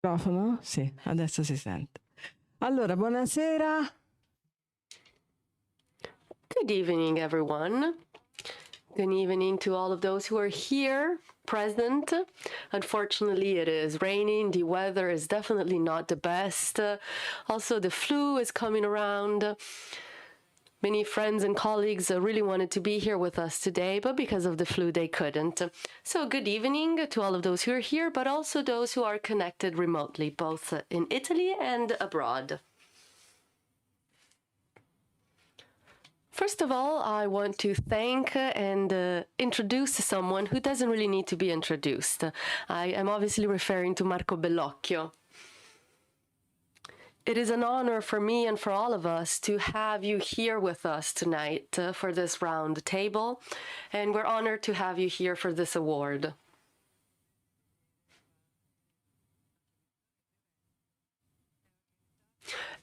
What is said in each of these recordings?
Microfono? Sì, adesso si sente. Allora, buonasera. Good evening, everyone. Good evening to all of those who are here present. Unfortunately, it is raining. The weather is definitely not the best. Also, the flu is coming around. Many friends and colleagues really wanted to be here with us today, but because of the flu, they couldn't. So good evening to all of those who are here, but also those who are connected remotely, both in Italy and abroad. First of all, I want to thank and introduce someone who doesn't really need to be introduced. I am obviously referring to Marco Bellocchio. It is an honor for me and for all of us to have you here with us tonight for this round table, and we're honored to have you here for this award.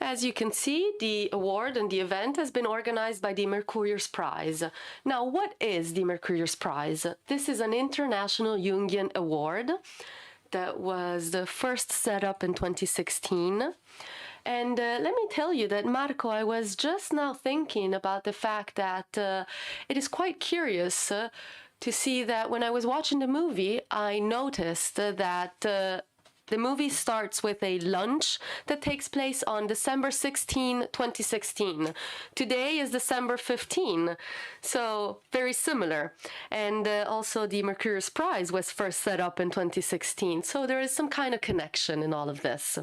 As you can see, the award and the event has been organized by the Mercurius Prize. Now, what is the Mercurius Prize? This is an international Jungian award that was first set up in 2016. And let me tell you that, Marco, I was just now thinking about the fact that it is quite curious to see that when I was watching the movie, I noticed that the movie starts with a lunch that takes place on December 16, 2016. Today is December 15, so very similar. And also the Mercurius Prize was first set up in 2016, so there is some kind of connection in all of this.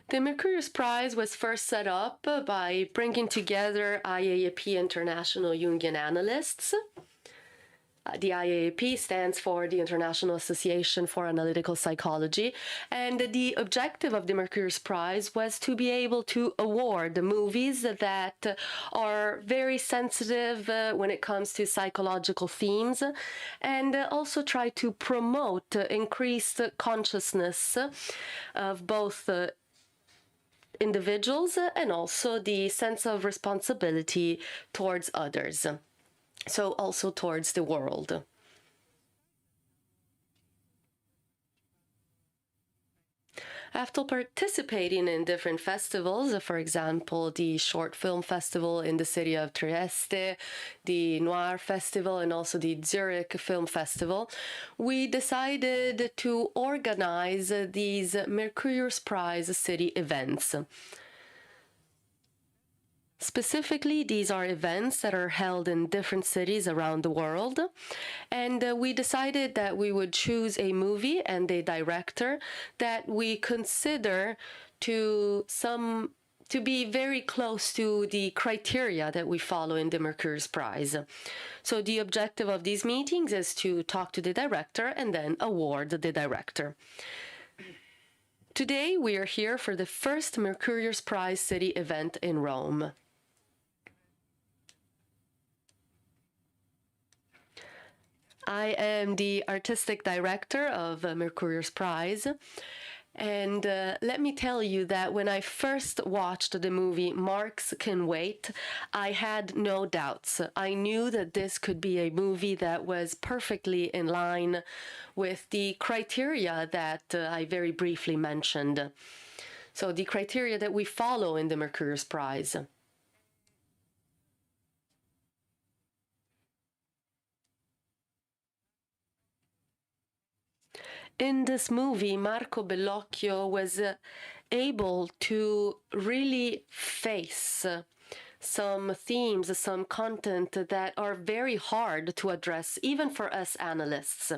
The Mercurius Prize was first set up by bringing together IAAP International Jungian Analysts. The IAAP stands for the International Association for Analytical Psychology, and the objective of the Mercurius Prize was to be able to award the movies that are very sensitive when it comes to psychological themes, and also try to promote increased consciousness of both individuals and also the sense of responsibility towards others. So also towards the world. After participating in different festivals, for example, the Short Film Festival in the city of Trieste, the Noir Festival, and also the Zurich Film Festival, we decided to organize these Mercurius Prize city events. Specifically, these are events that are held in different cities around the world, and we decided that we would choose a movie and a director that we consider to be very close to the criteria that we follow in the Mercurius Prize. So the objective of these meetings is to talk to the director and then award the director. Today, we are here for the first Mercurius Prize city event in Rome. I am the artistic director of Mercurius Prize, and let me tell you that when I first watched the movie Marx Can Wait, I had no doubts. I knew that this could be a movie that was perfectly in line with the criteria that I very briefly mentioned. So the criteria that we follow in the Mercurius Prize. In this movie, Marco Bellocchio was able to really face some themes, some content that are very hard to address, even for us analysts.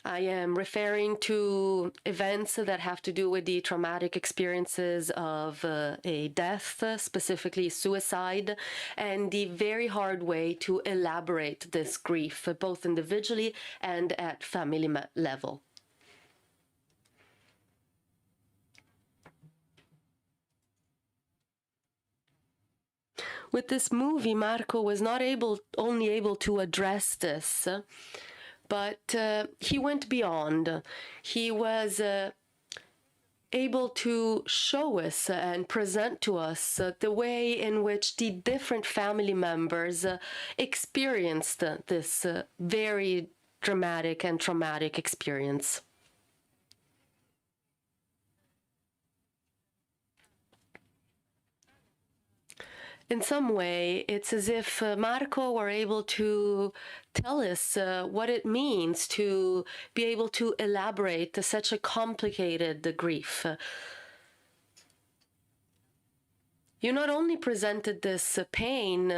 I am referring to events that have to do with the traumatic experiences of a death, specifically suicide, and the very hard way to elaborate this grief, both individually and at family level. With this movie, Marco was not only able to address this, but he went beyond. He was able to show us and present to us the way in which the different family members experienced this very dramatic and traumatic experience. In some way, it's as if Marco were able to tell us what it means to be able to elaborate such a complicated grief. You not only presented this pain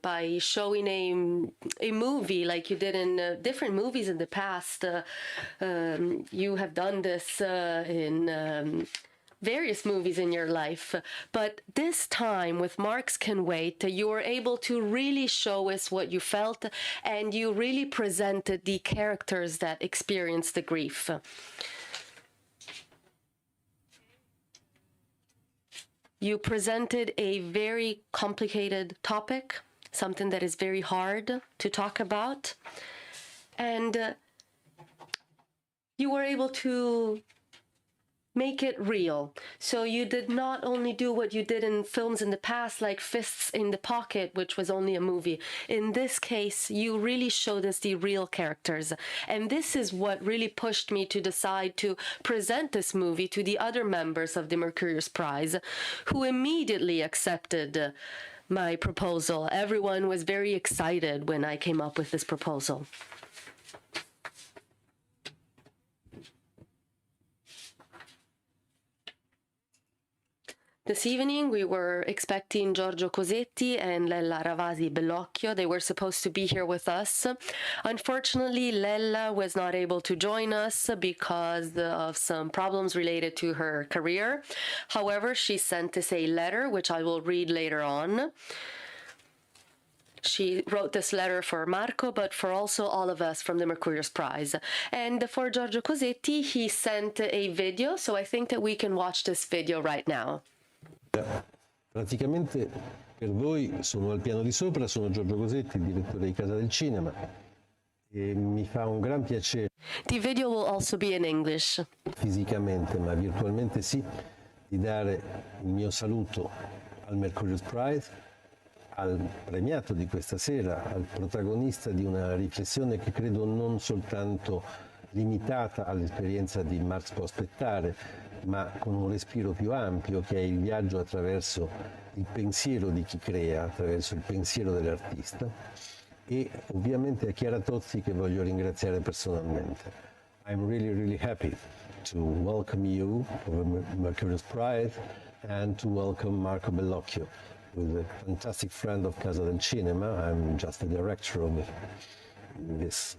by showing a movie like you did in different movies in the past. You have done this in various movies in your life, but this time with Marks Can Wait, you were able to really show us what you felt, and you really presented the characters that experienced the grief. You presented a very complicated topic, something that is very hard to talk about, and you were able to make it real. So you did not only do what you did in films in the past, like Fists in the Pocket, which was only a movie. In this case, you really showed us the real characters. And this is what really pushed me to decide to present this movie to the other members of the Mercurius Prize, who immediately accepted my proposal. Everyone was very excited when I came up with this proposal. This evening, we were expecting Giorgio Cosetti and Lella Ravasi Bellocchio. They were supposed to be here with us. Unfortunately, Lella was not able to join us because of some problems related to her career. However, she sent us a letter, which I will read later on. She wrote this letter for Marco, but for also all of us from the Mercurius Prize. And for Giorgio Cosetti, he sent a video, so I think that we can watch this video right now. Praticamente per voi sono al piano di sopra, sono Giorgio Cosetti, direttore di Casa del Cinema, e mi fa un gran piacere. The video will also be in English. Fisicamente, ma virtualmente sì, di dare il mio saluto al Mercurius Prize, al premiato di questa sera, al protagonista di una riflessione che credo non soltanto limitata all'esperienza di Marx può aspettare, ma con un respiro più ampio, che è il viaggio attraverso il pensiero di chi crea, attraverso il pensiero dell'artista, e ovviamente a Chiara Tozzi, che voglio ringraziare personalmente. I'm really, really happy to welcome you for the Mercurius Prize and to welcome Marco Bellocchio, who is a fantastic friend of Casa del Cinema. I'm just the director of this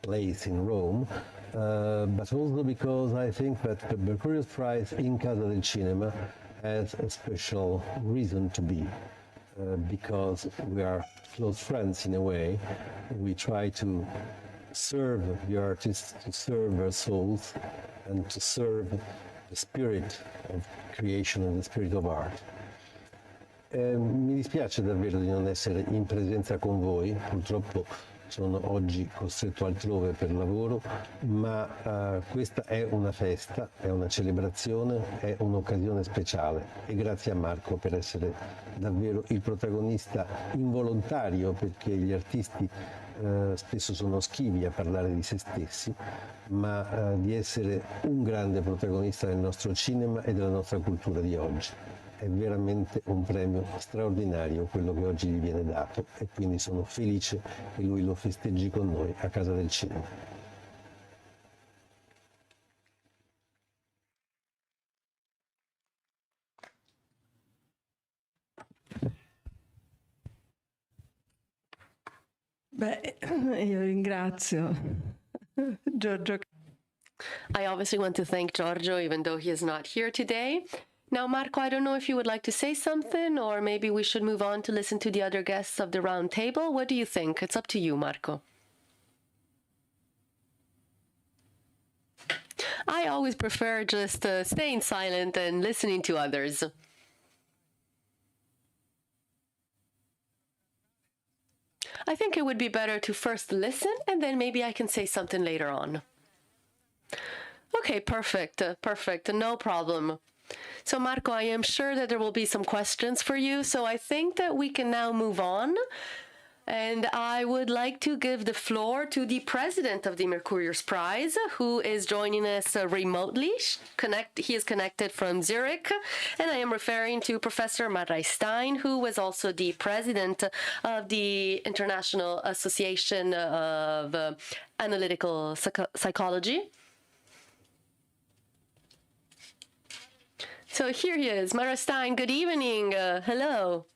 place in Rome, but also because I think that the Mercurius Prize in Casa del Cinema has a special reason to be, because we are close friends in a way. We try to serve the artists, to serve their souls, and to serve the spirit of creation and the spirit of art. Mi dispiace davvero di non essere in presenza con voi, purtroppo sono oggi costretto altrove per lavoro, ma questa è una festa, è una celebrazione, è un'occasione speciale, e grazie a Marco per essere davvero il protagonista involontario, perché gli artisti spesso sono schivi a parlare di se stessi, ma di essere un grande protagonista del nostro cinema e della nostra cultura di oggi. È veramente un premio straordinario quello che oggi gli viene dato, e quindi sono felice che lui lo festeggi con noi a Casa del Cinema. Beh, io ringrazio Giorgio. I obviously want to thank Giorgio, even though he is not here today. Now, Marco, I don't know if you would like to say something, or maybe we should move on to listen to the other guests of the round table. What do you think? It's up to you, Marco. I always prefer just staying silent and listening to others. I think it would be better to first listen, and then maybe I can say something later on. Okay, perfect. Perfect. No problem. So, Marco, I am sure that there will be some questions for you. So I think that we can now move on. And I would like to give the floor to the president of the Mercurius Prize, who is joining us remotely. He is connected from Zurich. And I am referring to Professor Marai Stein, who was also the president of the International Association of Analytical Psychology. So here he is. Marai Stein, good evening. Hello.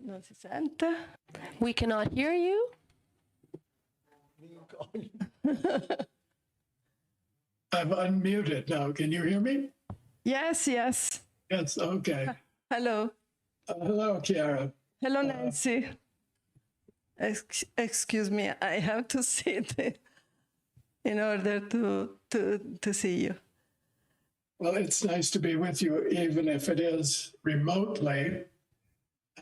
Non si sente? We cannot hear you. I'm unmuted now. Can you hear me? Yes, yes. Yes, okay. Hello. Hello, Chiara. Hello, Nancy. Excuse me, I have to sit in order to see you. Well, it's nice to be with you, even if it is remotely.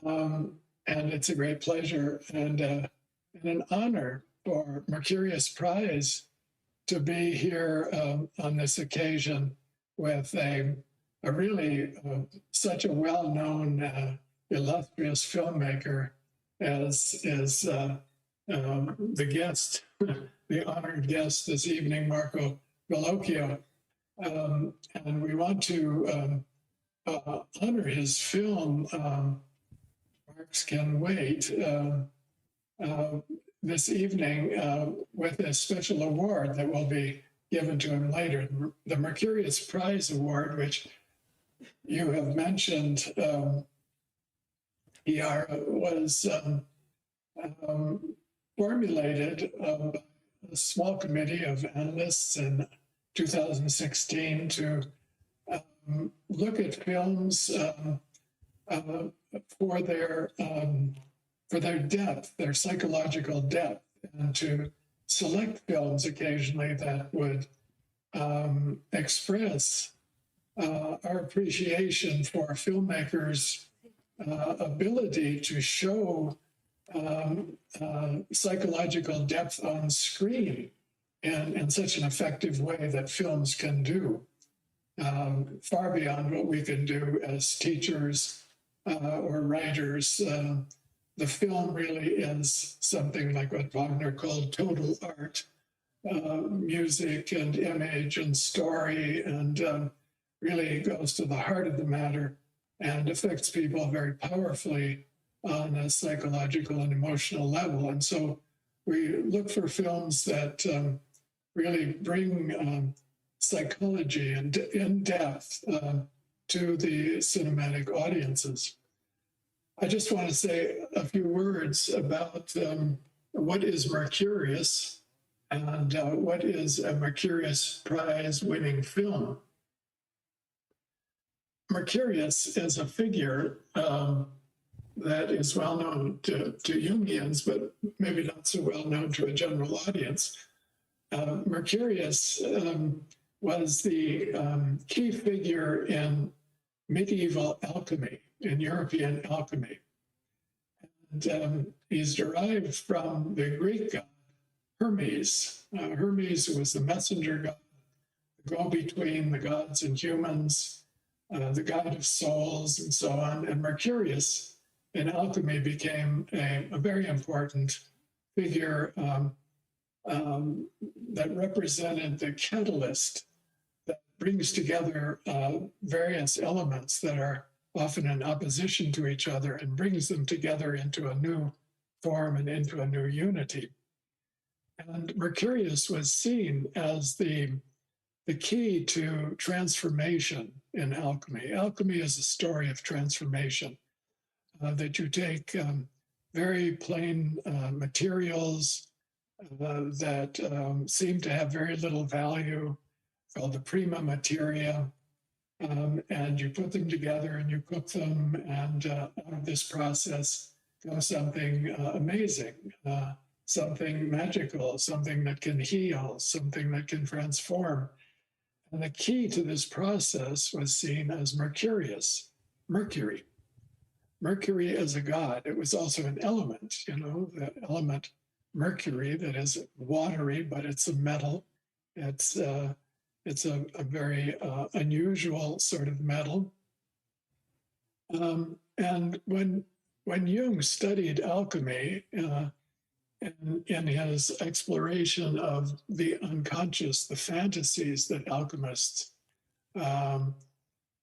And it's a great pleasure and an honor for Mercurius Prize to be here on this occasion with a really such a well-known, illustrious filmmaker as is the guest, the honored guest this evening, Marco Bellocchio. And we want to honor his film, Marks Can Wait, this evening with a special award that will be given to him later. The Mercurius Prize Award, which you have mentioned, was formulated by a small committee of analysts in 2016 to look at films for their depth, their psychological depth, and to select films occasionally that would express our appreciation for filmmakers' ability to show psychological depth on screen in such an effective way that films can do, far beyond what we can do as teachers or writers. The film really is something like what Wagner called total art, music and image and story, and really goes to the heart of the matter and affects people very powerfully on a psychological and emotional level. And so we look for films that really bring psychology and in depth to the cinematic audiences. I just want to say a few words about what is Mercurius and what is a Mercurius Prize winning film. Mercurius is a figure that is well known to Jungians, but maybe not so well known to a general audience. Mercurius was the key figure in medieval alchemy, in European alchemy. And he's derived from the Greek god Hermes. Hermes was the messenger god, the go-between the gods and humans, the god of souls, and so on. And Mercurius in alchemy became a very important figure that represented the catalyst that brings together various elements that are often in opposition to each other and brings them together into a new form and into a new unity. And Mercurius was seen as the key to transformation in alchemy. Alchemy is a story of transformation, that you take very plain materials that seem to have very little value, called the prima materia, and you put them together and you cook them, and out of this process comes something amazing, something magical, something that can heal, something that can transform. And the key to this process was seen as Mercurius, Mercury. Mercury as a god. It was also an element, the element mercury that is watery, but it's a metal. It's a very unusual sort of metal. And when Jung studied alchemy in his exploration of the unconscious, the fantasies that alchemists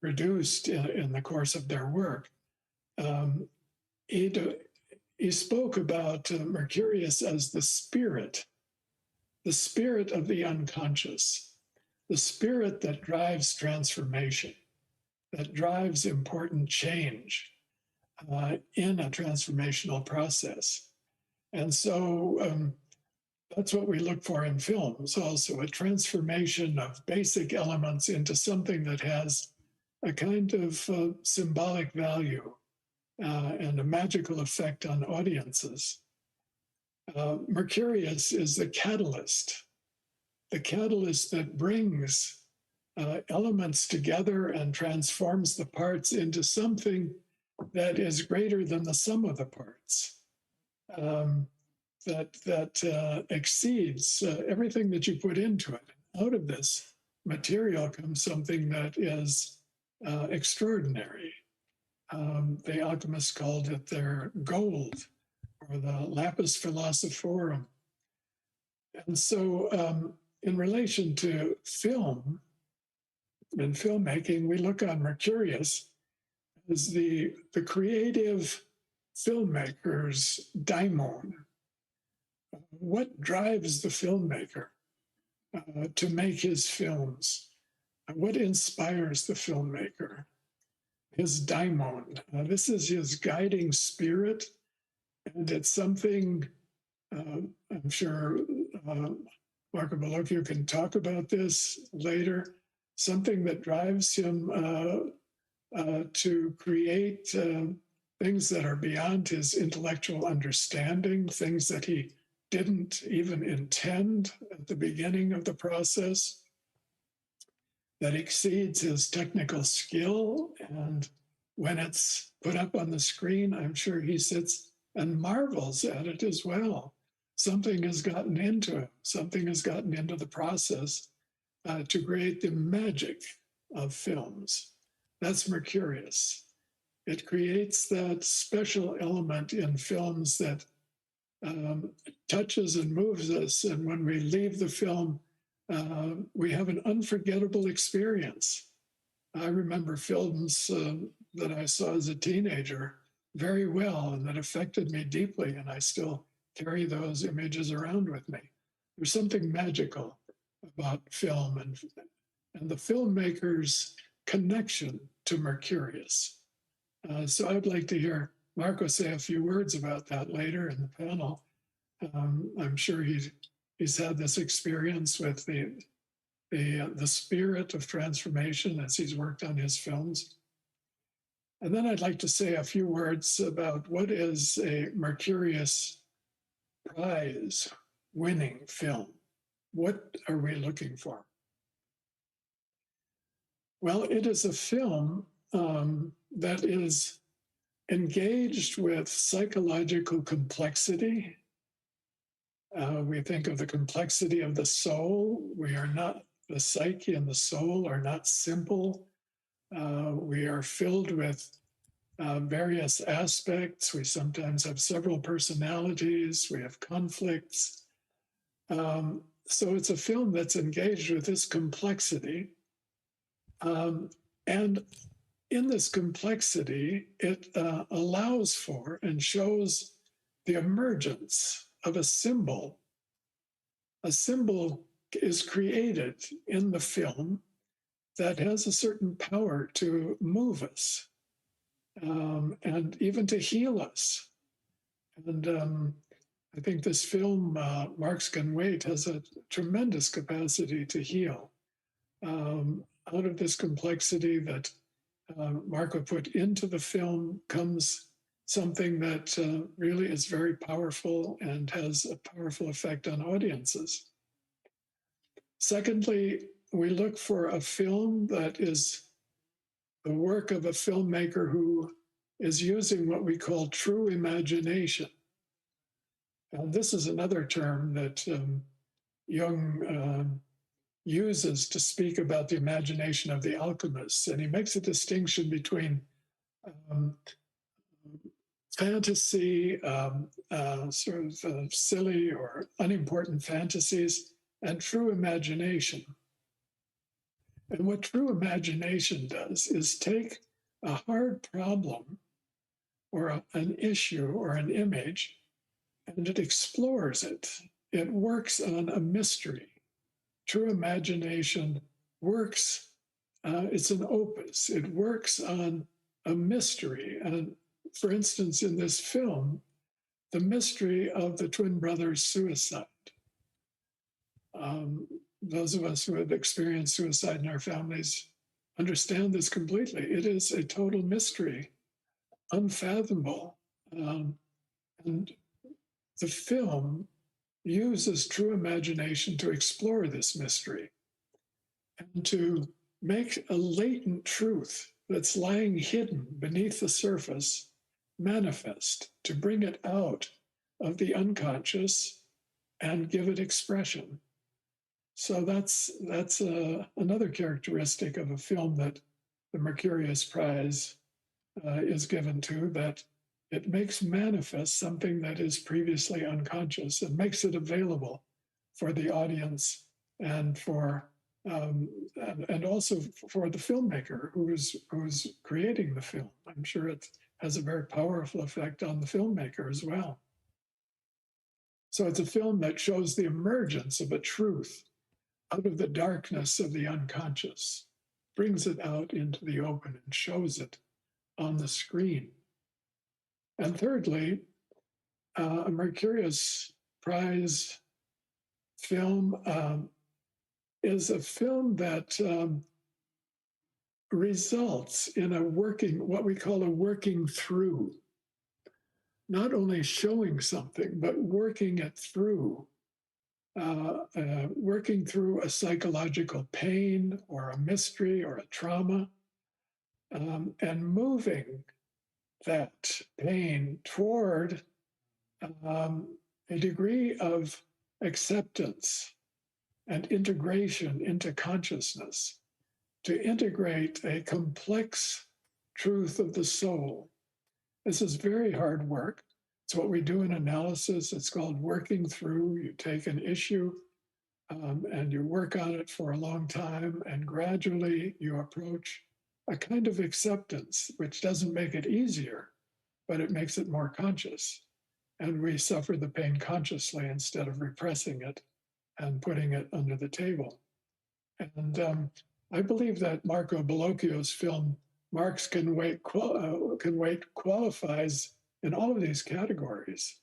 produced in the course of their work, he spoke about Mercurius as the spirit of the unconscious, the spirit that drives transformation, that drives important change in a transformational process. And so that's what we look for in films also, a transformation of basic elements into something that has a kind of symbolic value and a magical effect on audiences. Mercurius is the catalyst that brings elements together and transforms the parts into something that is greater than the sum of the parts, that exceeds everything that you put into it. Out of this material comes something that is extraordinary. The alchemists called it their gold, or the lapis philosophorum. And so in relation to film and filmmaking, we look on Mercurius as the creative filmmaker's daimon. What drives the filmmaker to make his films? What inspires the filmmaker? His daimon. This is his guiding spirit, and it's something I'm sure Marco Bellocchio can talk about this later, something that drives him to create things that are beyond his intellectual understanding, things that he didn't even intend at the beginning of the process, that exceeds his technical skill. And when it's put up on the screen, I'm sure he sits and marvels at it as well. Something has gotten into him, something has gotten into the process to create the magic of films. That's Mercurius. It creates that special element in films that touches and moves us. And when we leave the film, we have an unforgettable experience. I remember films that I saw as a teenager very well and that affected me deeply, and I still carry those images around with me. There's something magical about film and the filmmaker's connection to Mercurius. So I'd like to hear Marco say a few words about that later in the panel. I'm sure he's had this experience with the spirit of transformation as he's worked on his films. And then I'd like to say a few words about what is a Mercurius Prize winning film. What are we looking for? Well, it is a film that is engaged with psychological complexity. We think of the complexity of the soul. We are not, the psyche and the soul are not simple. We are filled with various aspects. We sometimes have several personalities. We have conflicts. So it's a film that's engaged with this complexity. And in this complexity, it allows for and shows the emergence of a symbol. A symbol is created in the film that has a certain power to move us and even to heal us. And I think this film, Marks Can Wait, has a tremendous capacity to heal. Out of this complexity that Marco put into the film comes something that really is very powerful and has a powerful effect on audiences. Secondly, we look for a film that is the work of a filmmaker who is using what we call true imagination. And this is another term that Jung uses to speak about the imagination of the alchemists. And he makes a distinction between fantasy, silly or unimportant fantasies, and true imagination. And what true imagination does is take a hard problem or an issue or an image, and it explores it. It works on a mystery. True imagination works, it's an opus. It works on a mystery. And for instance, in this film, the mystery of the twin brothers' suicide. Those of us who have experienced suicide in our families understand this completely. It is a total mystery, unfathomable. And the film uses true imagination to explore this mystery and to make a latent truth that's lying hidden beneath the surface manifest, to bring it out of the unconscious and give it expression. So that's another characteristic of a film that the Mercurius Prize is given to, that it makes manifest something that is previously unconscious and makes it available for the audience and for and also for the filmmaker who's creating the film. I'm sure it has a very powerful effect on the filmmaker as well. So it's a film that shows the emergence of a truth out of the darkness of the unconscious, brings it out into the open and shows it on the screen. And thirdly, a Mercurius Prize film is a film that results in what we call a working through, not only showing something, but working it through, working through a psychological pain or a mystery or a trauma, and moving that pain toward a degree of acceptance and integration into consciousness, to integrate a complex truth of the soul. This is very hard work. It's what we do in analysis. It's called working through. You take an issue and you work on it for a long time, and gradually you approach a kind of acceptance, which doesn't make it easier, but it makes it more conscious. And we suffer the pain consciously instead of repressing it and putting it under the table. And I believe that Marco Bellocchio's film Marx Can Wait qualifies in all of these categories.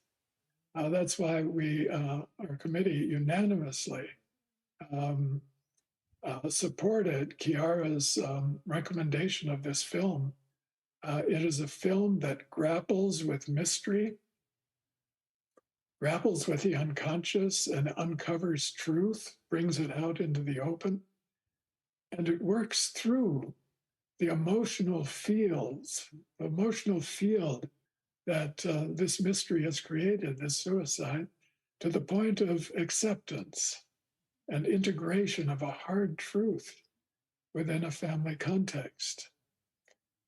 That's why our committee unanimously supported Chiara's recommendation of this film. It is a film that grapples with mystery, grapples with the unconscious, and uncovers truth, brings it out into the open, and it works through the emotional field that this mystery has created, this suicide, to the point of acceptance and integration of a hard truth within a family context.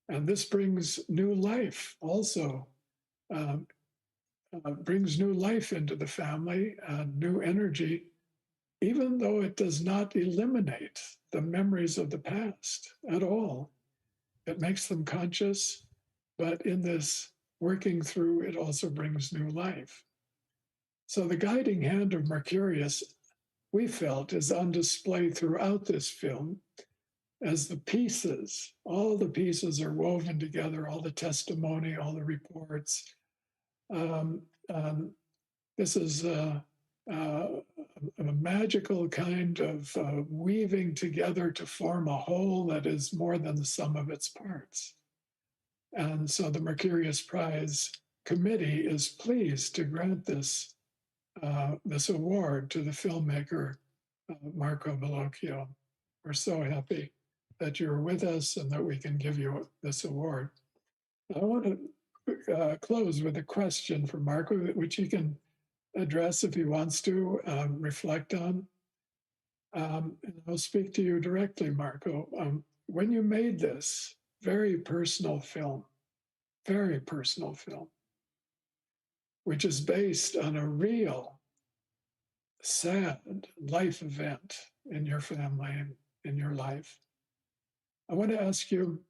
And this brings new life also, brings new life into the family, new energy, even though it does not eliminate the memories of the past at all. It makes them conscious, but in this working through, it also brings new life. So the guiding hand of Mercurius, we felt, is on display throughout this film as the pieces, all the pieces are woven together, all the testimony, all the reports. This is a magical kind of weaving together to form a whole that is more than the sum of its parts. And so the Mercurius Prize committee is pleased to grant this award to the filmmaker, Marco Bellocchio. We're so happy that you're with us and that we can give you this award. I want to close with a question for Marco, which you can address if he wants to, reflect on. And I'll speak to you directly, Marco. When you made this very personal film, which is based on a real sad life event in your family, in your life, I want to ask you,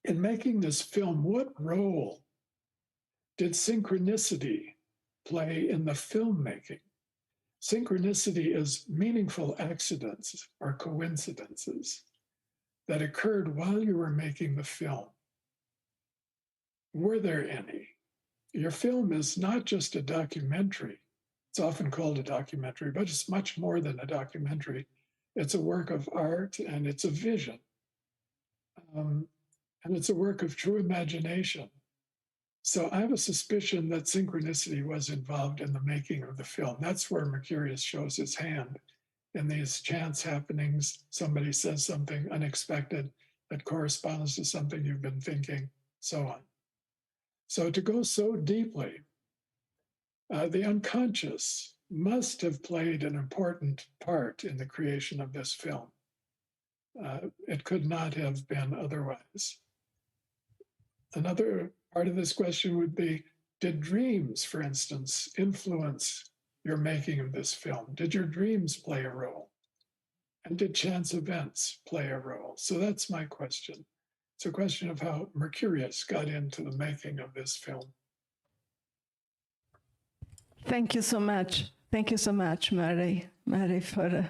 in making this film, what role did synchronicity play in the filmmaking? Synchronicity is meaningful accidents or coincidences that occurred while you were making the film. Were there any? Your film is not just a documentary. It's often called a documentary, but it's much more than a documentary. It's a work of art and it's a vision. And it's a work of true imagination. So I have a suspicion that synchronicity was involved in the making of the film. That's where Mercurius shows his hand in these chance happenings. Somebody says something unexpected that corresponds to something you've been thinking, so on. So to go so deeply, the unconscious must have played an important part in the creation of this film. It could not have been otherwise. Another part of this question would be, did dreams, for instance, influence your making of this film? Did your dreams play a role? And did chance events play a role? So that's my question. It's a question of how Mercurius got into the making of this film. Thank you so much. Thank you so much, Mary, for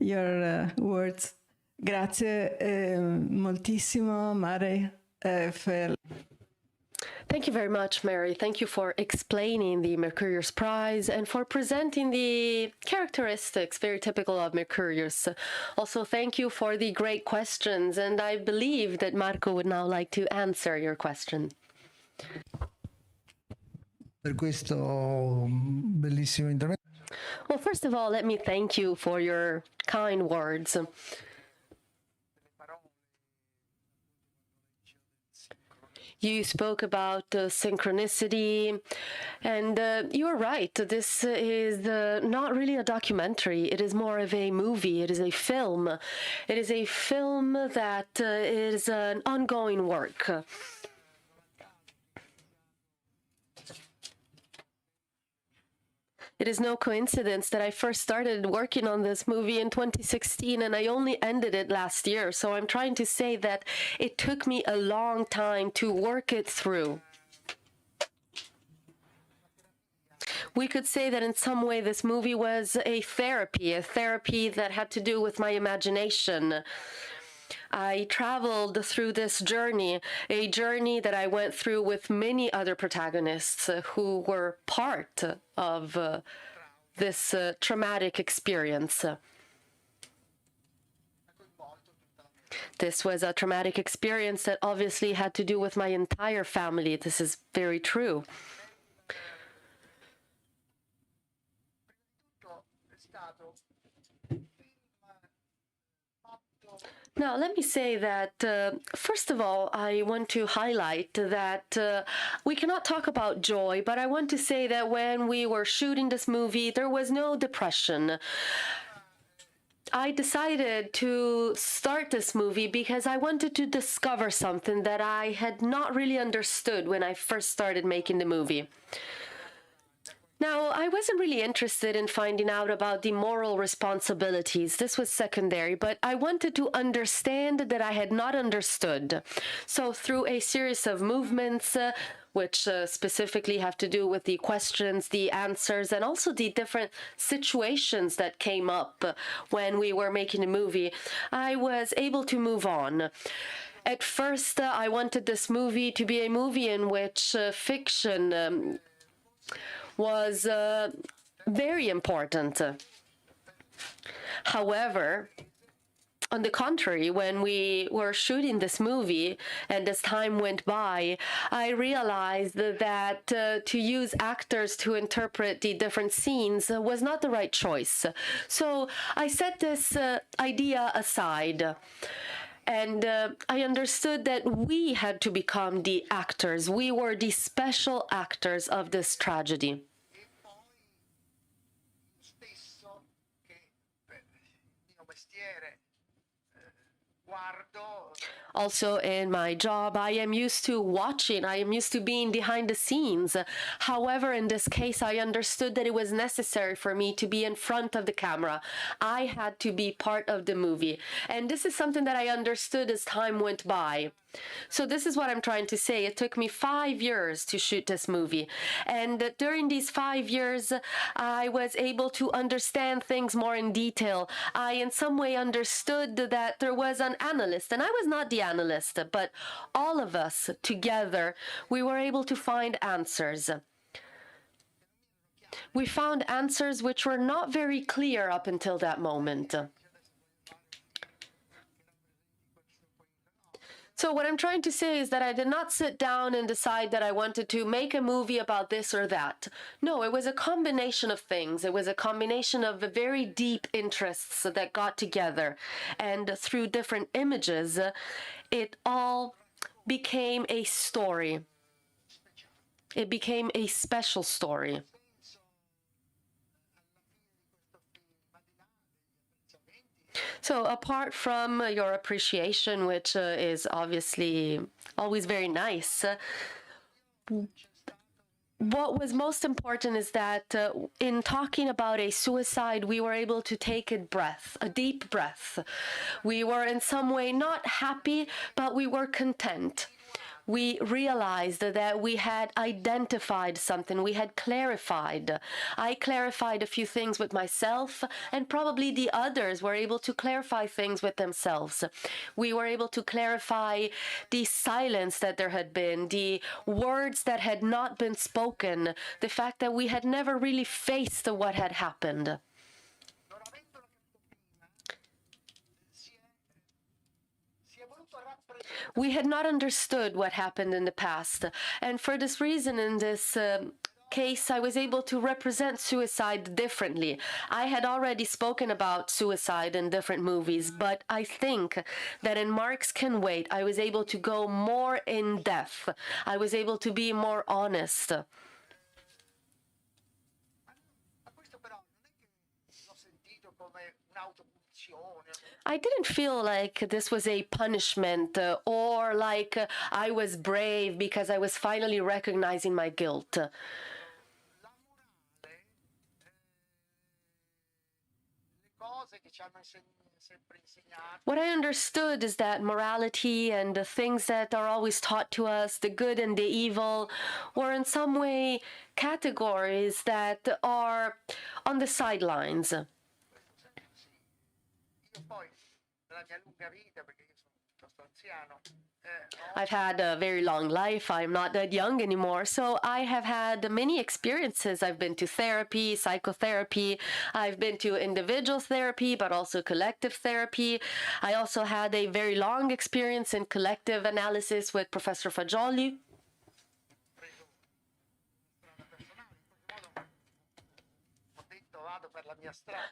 your words. Grazie moltissimo, Mary, for... Thank you very much, Mary. Thank you for explaining the Mercurius Prize and for presenting the characteristics very typical of Mercurius. Also, thank you for the great questions, and I believe that Marco would now like to answer your question. Per questo bellissimo intervento. Well, first of all, let me thank you for your kind words. You spoke about synchronicity, and you're right. This is not really a documentary. It is more of a movie. It is a film. It is a film that is an ongoing work. It is no coincidence that I first started working on this movie in 2016 and I only ended it last year. So I'm trying to say that it took me a long time to work it through. We could say that in some way this movie was a therapy that had to do with my imagination. I traveled through this journey, a journey that I went through with many other protagonists who were part of this traumatic experience. This was a traumatic experience that obviously had to do with my entire family. This is very true. Now, let me say that, first of all, I want to highlight that we cannot talk about joy, but I want to say that when we were shooting this movie, there was no depression. I decided to start this movie because I wanted to discover something that I had not really understood when I first started making the movie. Now, I wasn't really interested in finding out about the moral responsibilities. This was secondary, but I wanted to understand that I had not understood. So through a series of movements, which specifically have to do with the questions, the answers, and also the different situations that came up when we were making the movie, I was able to move on. At first, I wanted this movie to be a movie in which fiction was very important. However, on the contrary, when we were shooting this movie and as time went by, I realized that to use actors to interpret the different scenes was not the right choice. So I set this idea aside. And I understood that we had to become the actors. We were the special actors of this tragedy. Also, in my job, I am used to watching, I am used to being behind the scenes. However, in this case, I understood that it was necessary for me to be in front of the camera. I had to be part of the movie. And this is something that I understood as time went by. So this is what I'm trying to say. It took me 5 years to shoot this movie. And during these 5 years, I was able to understand things more in detail. I, in some way, understood that there was an analyst, and I was not the analyst, but all of us together, we were able to find answers. We found answers which were not very clear up until that moment. So what I'm trying to say is that I did not sit down and decide that I wanted to make a movie about this or that. No, it was a combination of things. It was a combination of very deep interests that got together. And through different images, it all became a story. It became a special story. So apart from your appreciation, which is obviously always very nice, what was most important is that in talking about a suicide, we were able to take a deep breath. We were in some way not happy, but we were content. We realized that we had identified something, we had clarified. I clarified a few things with myself, and probably the others were able to clarify things with themselves. We were able to clarify the silence that there had been, the words that had not been spoken, the fact that we had never really faced what had happened. We had not understood what happened in the past, and for this reason, in this case, I was able to represent suicide differently. I had already spoken about suicide in different movies, but I think that in Marx Can Wait, I was able to go more in depth. I was able to be more honest. I didn't feel like this was a punishment or like I was brave because I was finally recognizing my guilt. What I understood is that morality and the things that are always taught to us, the good and the evil, were in some way categories that are on the sidelines. I've had a very long life. I'm not that young anymore. So I have had many experiences. I've been to therapy, psychotherapy. I've been to individual therapy, but also collective therapy. I also had a very long experience in collective analysis with Professor Fagioli.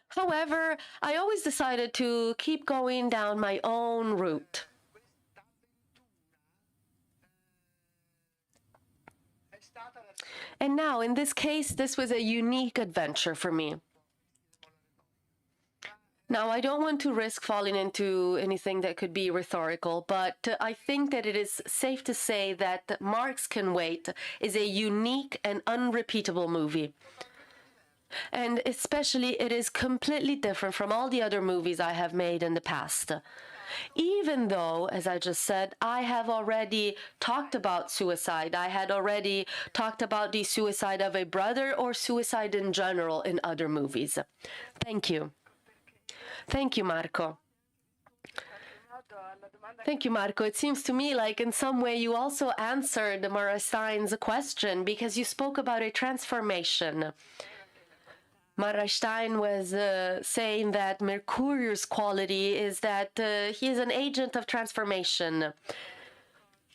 However, I always decided to keep going down my own route. And now, in this case, this was a unique adventure for me. Now, I don't want to risk falling into anything that could be rhetorical, but I think that it is safe to say that Marx Can Wait is a unique and unrepeatable movie. And especially, it is completely different from all the other movies I have made in the past. Even though, as I just said, I have already talked about suicide. I had already talked about the suicide of a brother or suicide in general in other movies. Thank you. Thank you, Marco. Thank you, Marco. It seems to me like in some way you also answered Mara Stein's question because you spoke about a transformation. Mara Stein was saying that Mercurius' quality is that he is an agent of transformation,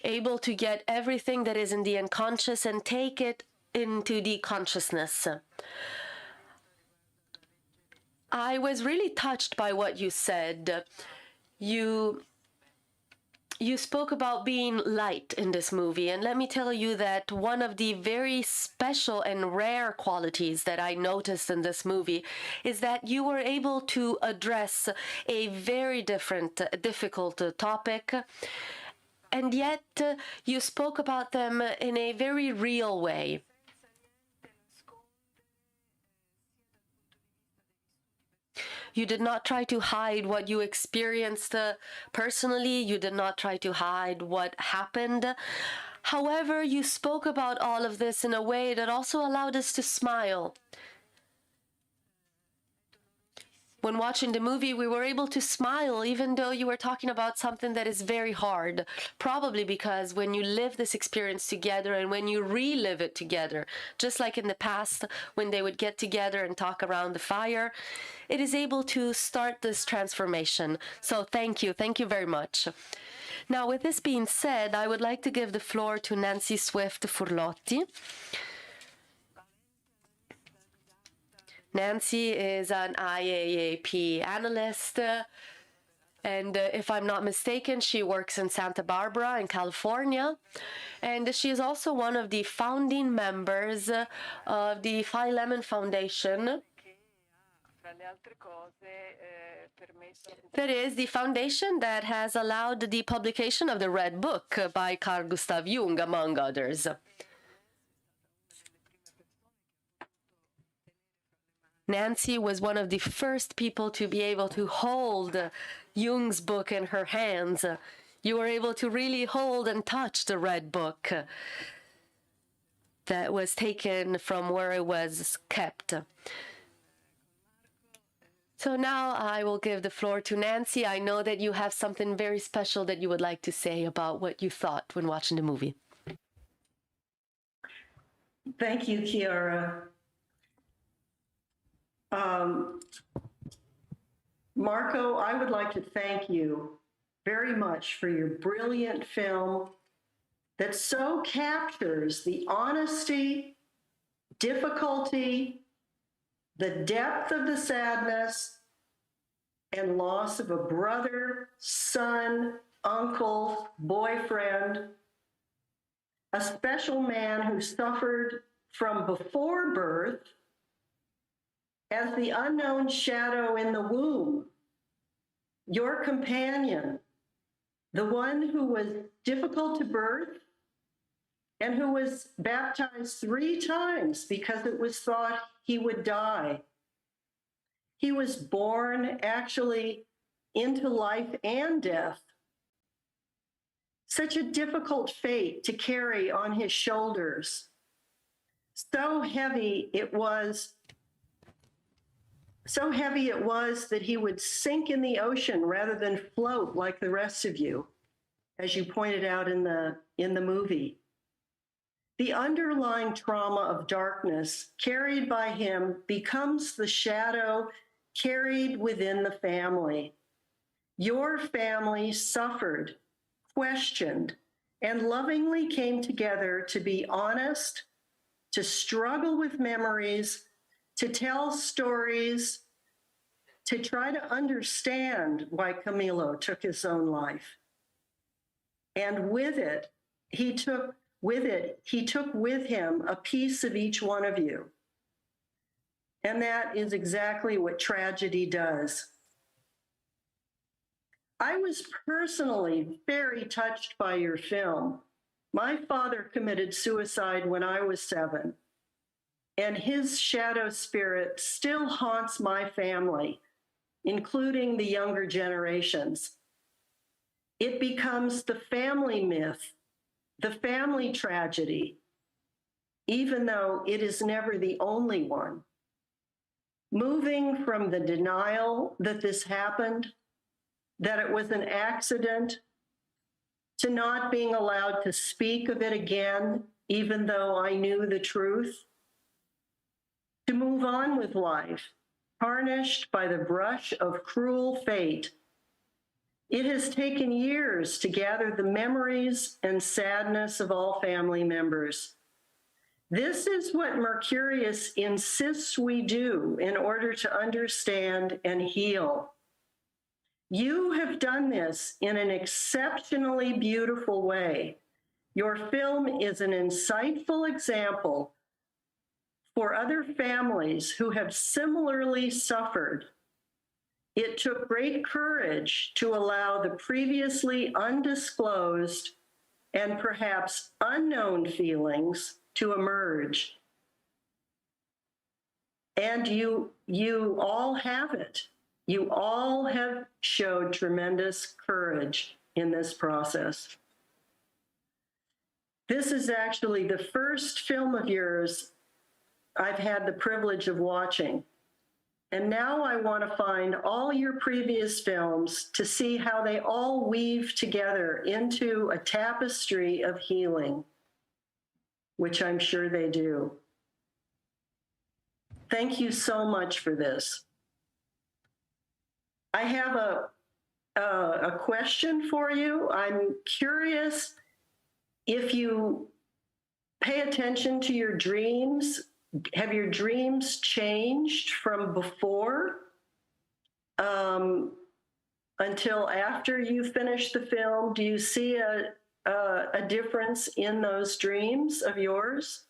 able to get everything that is in the unconscious and take it into the consciousness. I was really touched by what you said. You you spoke about being light in this movie, and let me tell you that one of the very special and rare qualities that I noticed in this movie is that you were able to address a very difficult topic, and yet you spoke about them in a very real way. You did not try to hide what you experienced personally. You did not try to hide what happened. However, you spoke about all of this in a way that also allowed us to smile. When watching the movie, we were able to smile even though you were talking about something that is very hard. Probably because when you live this experience together and when you relive it together, just like in the past when they would get together and talk around the fire, it is able to start this transformation. So thank you. Thank you very much. Now, with this being said, I would like to give the floor to Nancy Swift Furlotti. Nancy is an IAAP analyst, and if I'm not mistaken, she works in Santa Barbara in California, and she is also one of the founding members of the Phi Lemon Foundation. That is the foundation that has allowed the publication of the Red Book by Carl Gustav Jung, among others. Nancy was one of the first people to be able to hold Jung's book in her hands. You were able to really hold and touch the Red Book that was taken from where it was kept. So now I will give the floor to Nancy. I know that you have something very special that you would like to say about what you thought when watching the movie. Thank you, Chiara. Marco, I would like to thank you very much for your brilliant film that so captures the honesty, difficulty, the depth of the sadness and loss of a brother, son, uncle, boyfriend, a special man who suffered from before birth as the unknown shadow in the womb, your companion, the one who was difficult to birth and who was baptized 3 times because it was thought he would die. He was born actually into life and death. Such a difficult fate to carry on his shoulders. So heavy it was that he would sink in the ocean rather than float like the rest of you, as you pointed out in the movie. The underlying trauma of darkness carried by him becomes the shadow carried within the family. Your family suffered, questioned, and lovingly came together to be honest, to struggle with memories, to tell stories, to try to understand why Camilo took his own life. And with it, he took with him a piece of each one of you. And that is exactly what tragedy does. I was personally very touched by your film. My father committed suicide when I was 7, and his shadow spirit still haunts my family, including the younger generations. It becomes the family myth, the family tragedy, even though it is never the only one. Moving from the denial that this happened, that it was an accident, to not being allowed to speak of it again, even though I knew the truth, to move on with life, tarnished by the brush of cruel fate. It has taken years to gather the memories and sadness of all family members. This is what Mercurius insists we do in order to understand and heal. You have done this in an exceptionally beautiful way. Your film is an insightful example for other families who have similarly suffered. It took great courage to allow the previously undisclosed and perhaps unknown feelings to emerge. And you all have it. You all have showed tremendous courage in this process. This is actually the first film of yours I've had the privilege of watching. And now I want to find all your previous films to see how they all weave together into a tapestry of healing, which I'm sure they do. Thank you so much for this. I have a question for you. I'm curious if you pay attention to your dreams. Have your dreams changed from before until after you finish the film? Do you see a difference in those dreams of yours?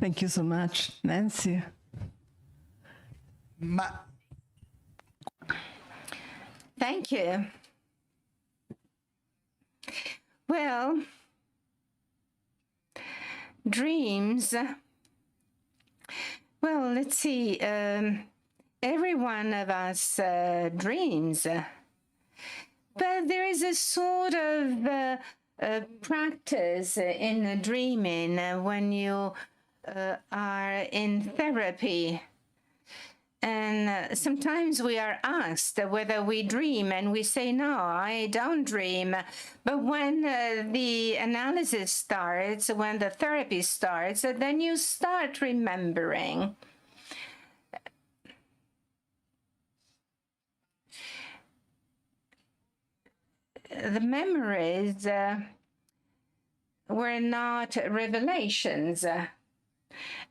Thank you so much, Nancy. Thank you. Well, dreams. Well, let's see. Every one of us dreams. But there is a sort of practice in dreaming when you are in therapy. And sometimes we are asked whether we dream, and we say, no, I don't dream. But when the analysis starts, when the therapy starts, then you start remembering. The memories were not revelations.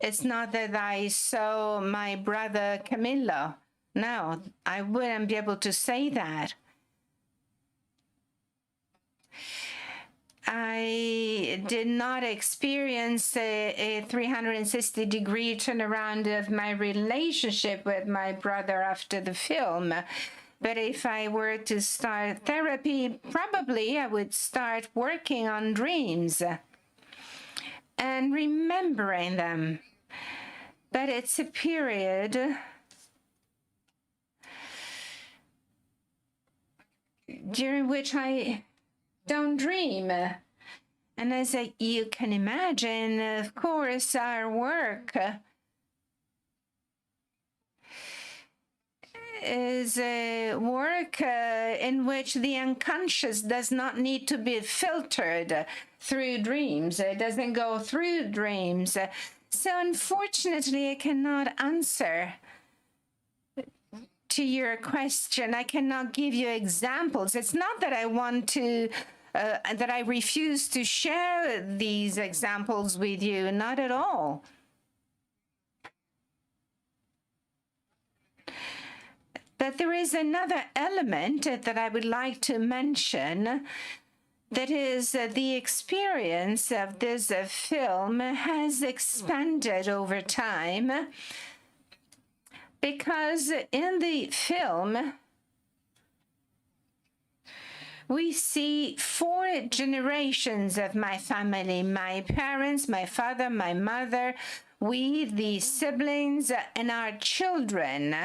It's not that I saw my brother Camillo. No, I wouldn't be able to say that. I did not experience a 360-degree turnaround of my relationship with my brother after the film. But if I were to start therapy, probably I would start working on dreams and remembering them. But it's a period during which I don't dream. And as you can imagine, of course, our work is a work in which the unconscious does not need to be filtered through dreams. It doesn't go through dreams. So unfortunately, I cannot answer to your question. I cannot give you examples. It's not that I want to, that I refuse to share these examples with you, not at all. But there is another element that I would like to mention, that is the experience of this film has expanded over time, because in the film we see 4 generations of my family: my parents, my father, my mother, we, the siblings, and our children.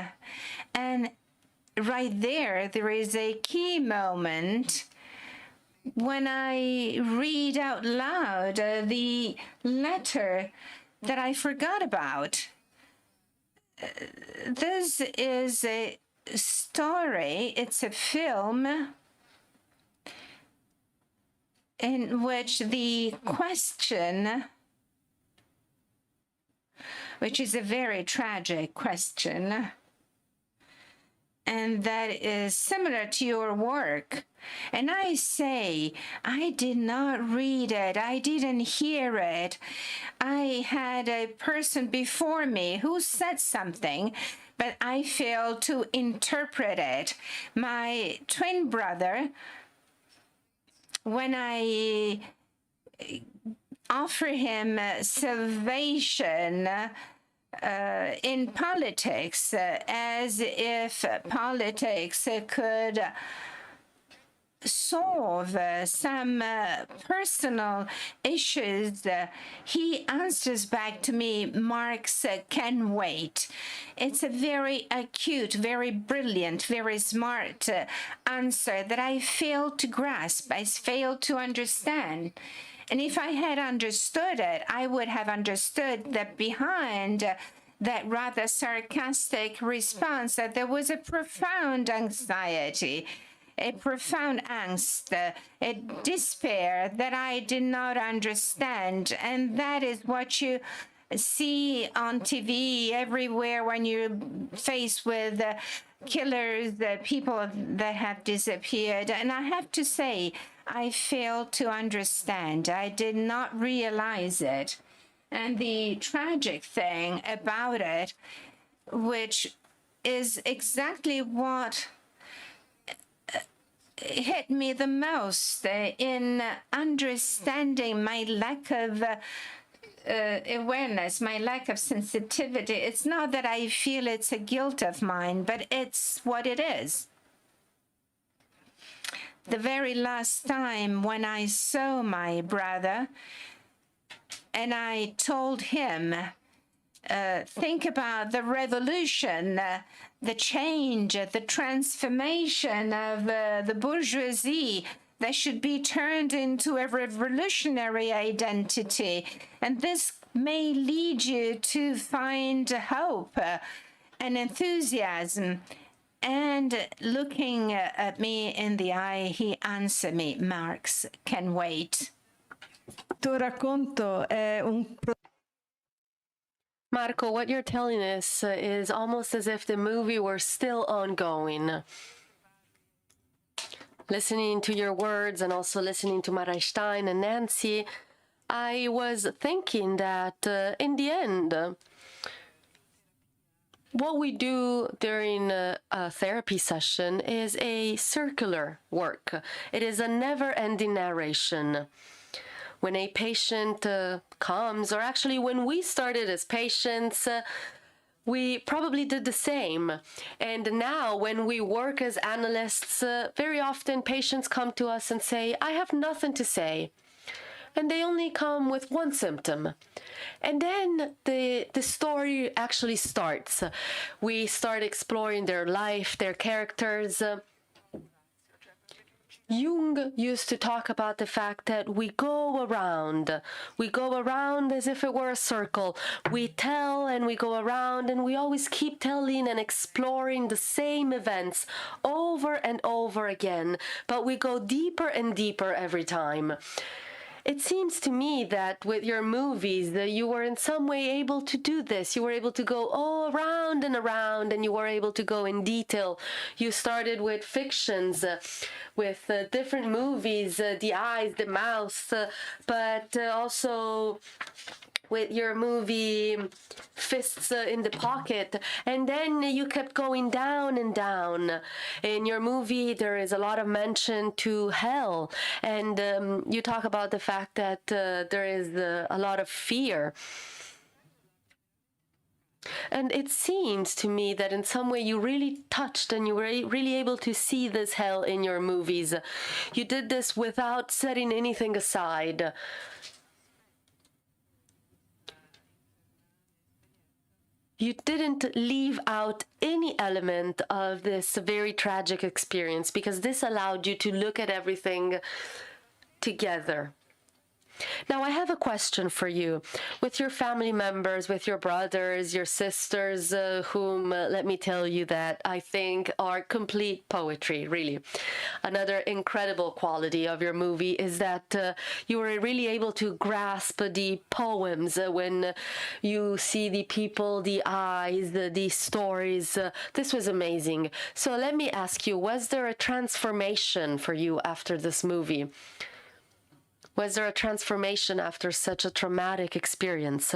And right there is a key moment when I read out loud the letter that I forgot about. This is a story, it's a film in which the question, which is a very tragic question, and that is similar to your work. And I say, I did not read it. I didn't hear it. I had a person before me who said something, but I failed to interpret it. My twin brother, when I offer him salvation in politics, as if politics could solve some personal issues, he answers back to me, Marx can wait. It's a very acute, very brilliant, very smart answer that I failed to grasp, I failed to understand. And if I had understood it, I would have understood that behind that rather sarcastic response, that there was a profound anxiety, a profound angst, a despair that I did not understand. And that is what you see on TV everywhere when you're faced with killers, people that have disappeared. And I have to say, I failed to understand. I did not realize it. And the tragic thing about it, which is exactly what hit me the most in understanding my lack of awareness, my lack of sensitivity. It's not that I feel it's a guilt of mine, but it's what it is. The very last time when I saw my brother and I told him, think about the revolution, the change, the transformation of the bourgeoisie that should be turned into a revolutionary identity. And this may lead you to find hope and enthusiasm. And looking at me in the eye, he answered me, Marx can wait. Tuo racconto è Marco, what you're telling us is almost as if the movie were still ongoing. Listening to your words and also listening to Mara Stein and Nancy, I was thinking that in the end, what we do during a therapy session is a circular work. It is a never-ending narration. When a patient comes, or actually when we started as patients, we probably did the same. And now when we work as analysts, very often patients come to us and say, I have nothing to say. And they only come with one symptom. And then the story actually starts. We start exploring their life, their characters. Jung used to talk about the fact that we go around as if it were a circle. We tell and we go around and we always keep telling and exploring the same events over and over again, but we go deeper and deeper every time. It seems to me that with your movies, that you were in some way able to do this. You were able to go all around and around, and you were able to go in detail. You started with fictions, with different movies, the eyes, the mouth, but also with your movie Fists in the Pocket. And then you kept going down and down. In your movie, there is a lot of mention to hell. And you talk about the fact that there is a lot of fear. And it seems to me that in some way you really touched and you were really able to see this hell in your movies. You did this without setting anything aside. You didn't leave out any element of this very tragic experience because this allowed you to look at everything together. Now, I have a question for you. With your family members, with your brothers, your sisters, whom, let me tell you that I think are complete poetry, really. Another incredible quality of your movie is that you were really able to grasp the poems when you see the people, the eyes, the stories. This was amazing. So let me ask you, was there a transformation for you after this movie? Was there a transformation after such a traumatic experience?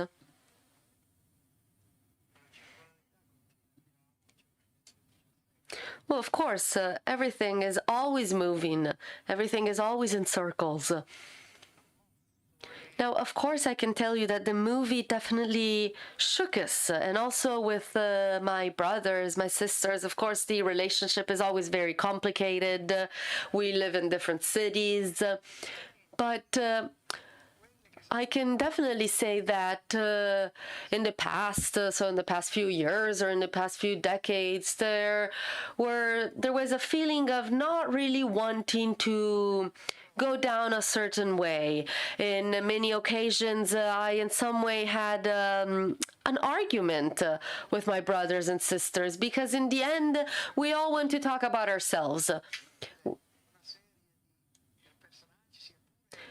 Well, of course, everything is always moving. Everything is always in circles. Now, of course, I can tell you that the movie definitely shook us. And also with my brothers, my sisters, of course, the relationship is always very complicated. We live in different cities. But I can definitely say that in the past, so in the past few years or in the past few decades, there was a feeling of not really wanting to go down a certain way. In many occasions, I in some way had an argument with my brothers and sisters because in the end, we all want to talk about ourselves.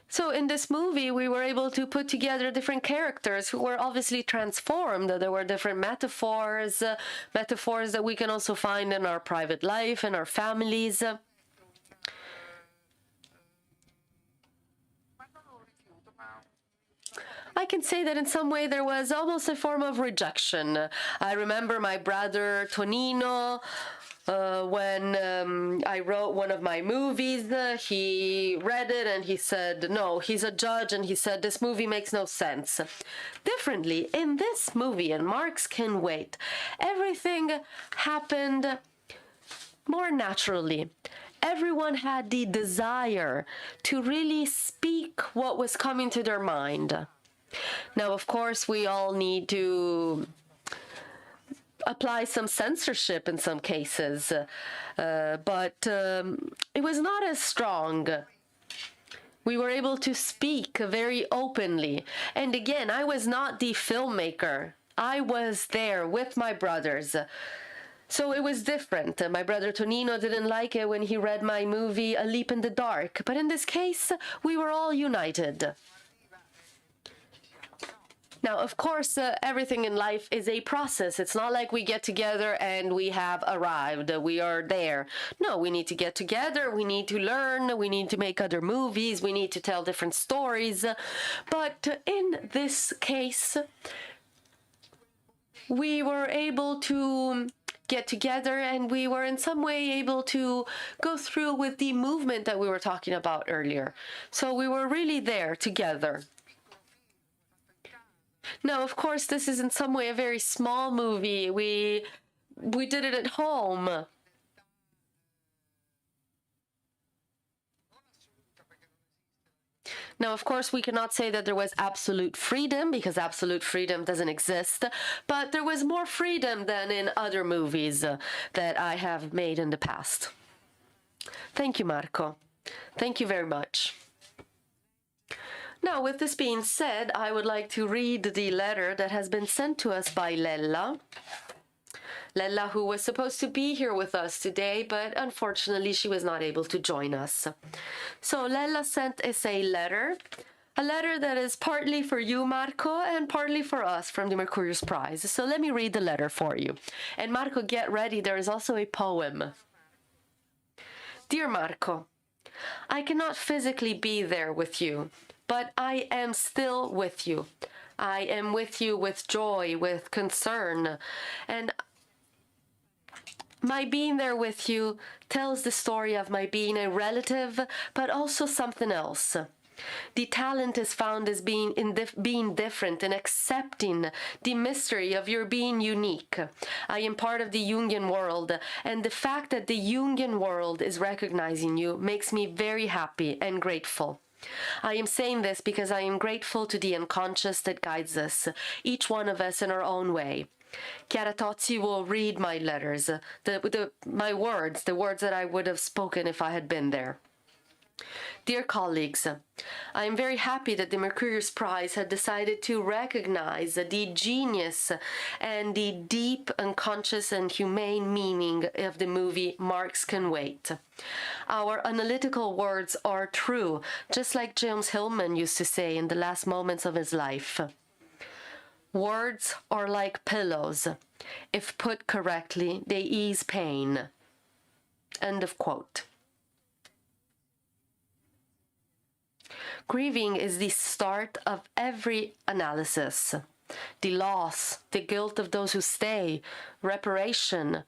So in this movie, we were able to put together different characters who were obviously transformed. There were different metaphors, metaphors that we can also find in our private life and our families. I can say that in some way there was almost a form of rejection. I remember my brother Tonino, when I wrote one of my movies, he read it and he said, no, he's a judge, and he said, this movie makes no sense. Differently, in this movie, and Marx Can Wait, everything happened more naturally. Everyone had the desire to really speak what was coming to their mind. Now, of course, we all need to apply some censorship in some cases, but it was not as strong. We were able to speak very openly. And again, I was not the filmmaker. I was there with my brothers. So it was different. My brother Tonino didn't like it when he read my movie, A Leap in the Dark. But in this case, we were all united. Now, of course, everything in life is a process. It's not like we get together and we have arrived. We are there. No, we need to get together. We need to learn. We need to make other movies. We need to tell different stories. But in this case, we were able to get together and we were in some way able to go through with the movement that we were talking about earlier. So we were really there together. Now, of course, this is in some way a very small movie. We did it at home. Now, of course, we cannot say that there was absolute freedom because absolute freedom doesn't exist, but there was more freedom than in other movies that I have made in the past. Thank you, Marco. Thank you very much. Now, with this being said, I would like to read the letter that has been sent to us by Lella. Lella, who was supposed to be here with us today, but unfortunately she was not able to join us. So Lella sent us a letter that is partly for you, Marco, and partly for us from the Mercurius Prize. So let me read the letter for you. And Marco, get ready, there is also a poem. Dear Marco, I cannot physically be there with you, but I am still with you. I am with you with joy, with concern. And my being there with you tells the story of my being a relative, but also something else. The talent is found as being different and accepting the mystery of your being unique. I am part of the Jungian world, and the fact that the Jungian world is recognizing you makes me very happy and grateful. I am saying this because I am grateful to the unconscious that guides us, each one of us in our own way. Chiara Tozzi will read my letters, my words, the words that I would have spoken if I had been there. Dear colleagues, I am very happy that the Mercurius Prize had decided to recognize the genius and the deep, unconscious, and humane meaning of the movie Marx Can Wait. Our analytical words are true, just like James Hillman used to say in the last moments of his life. Words are like pillows. If put correctly, they ease pain. End of quote. Grieving is the start of every analysis. The loss, the guilt of those who stay, reparation,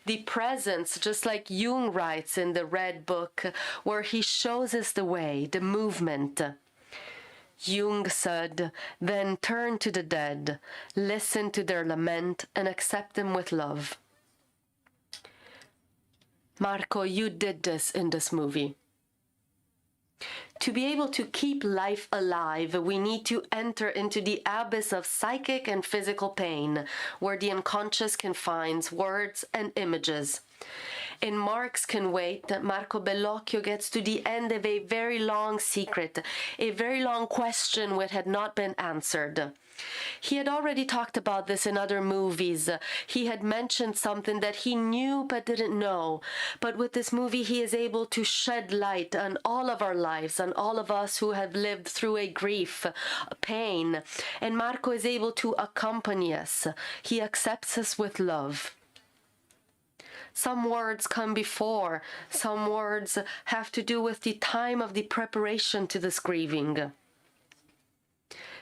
the presence, just like Jung writes in the Red Book, where he shows us the way, the movement. Jung said, then turn to the dead, listen to their lament, and accept them with love. Marco, you did this in this movie. To be able to keep life alive, we need to enter into the abyss of psychic and physical pain, where the unconscious confines words and images. In Marx Can Wait, Marco Bellocchio gets to the end of a very long secret, a very long question which had not been answered. He had already talked about this in other movies. He had mentioned something that he knew but didn't know. But with this movie, he is able to shed light on all of our lives, on all of us who have lived through a grief, a pain. And Marco is able to accompany us. He accepts us with love. Some words come before. Some words have to do with the time of the preparation to this grieving.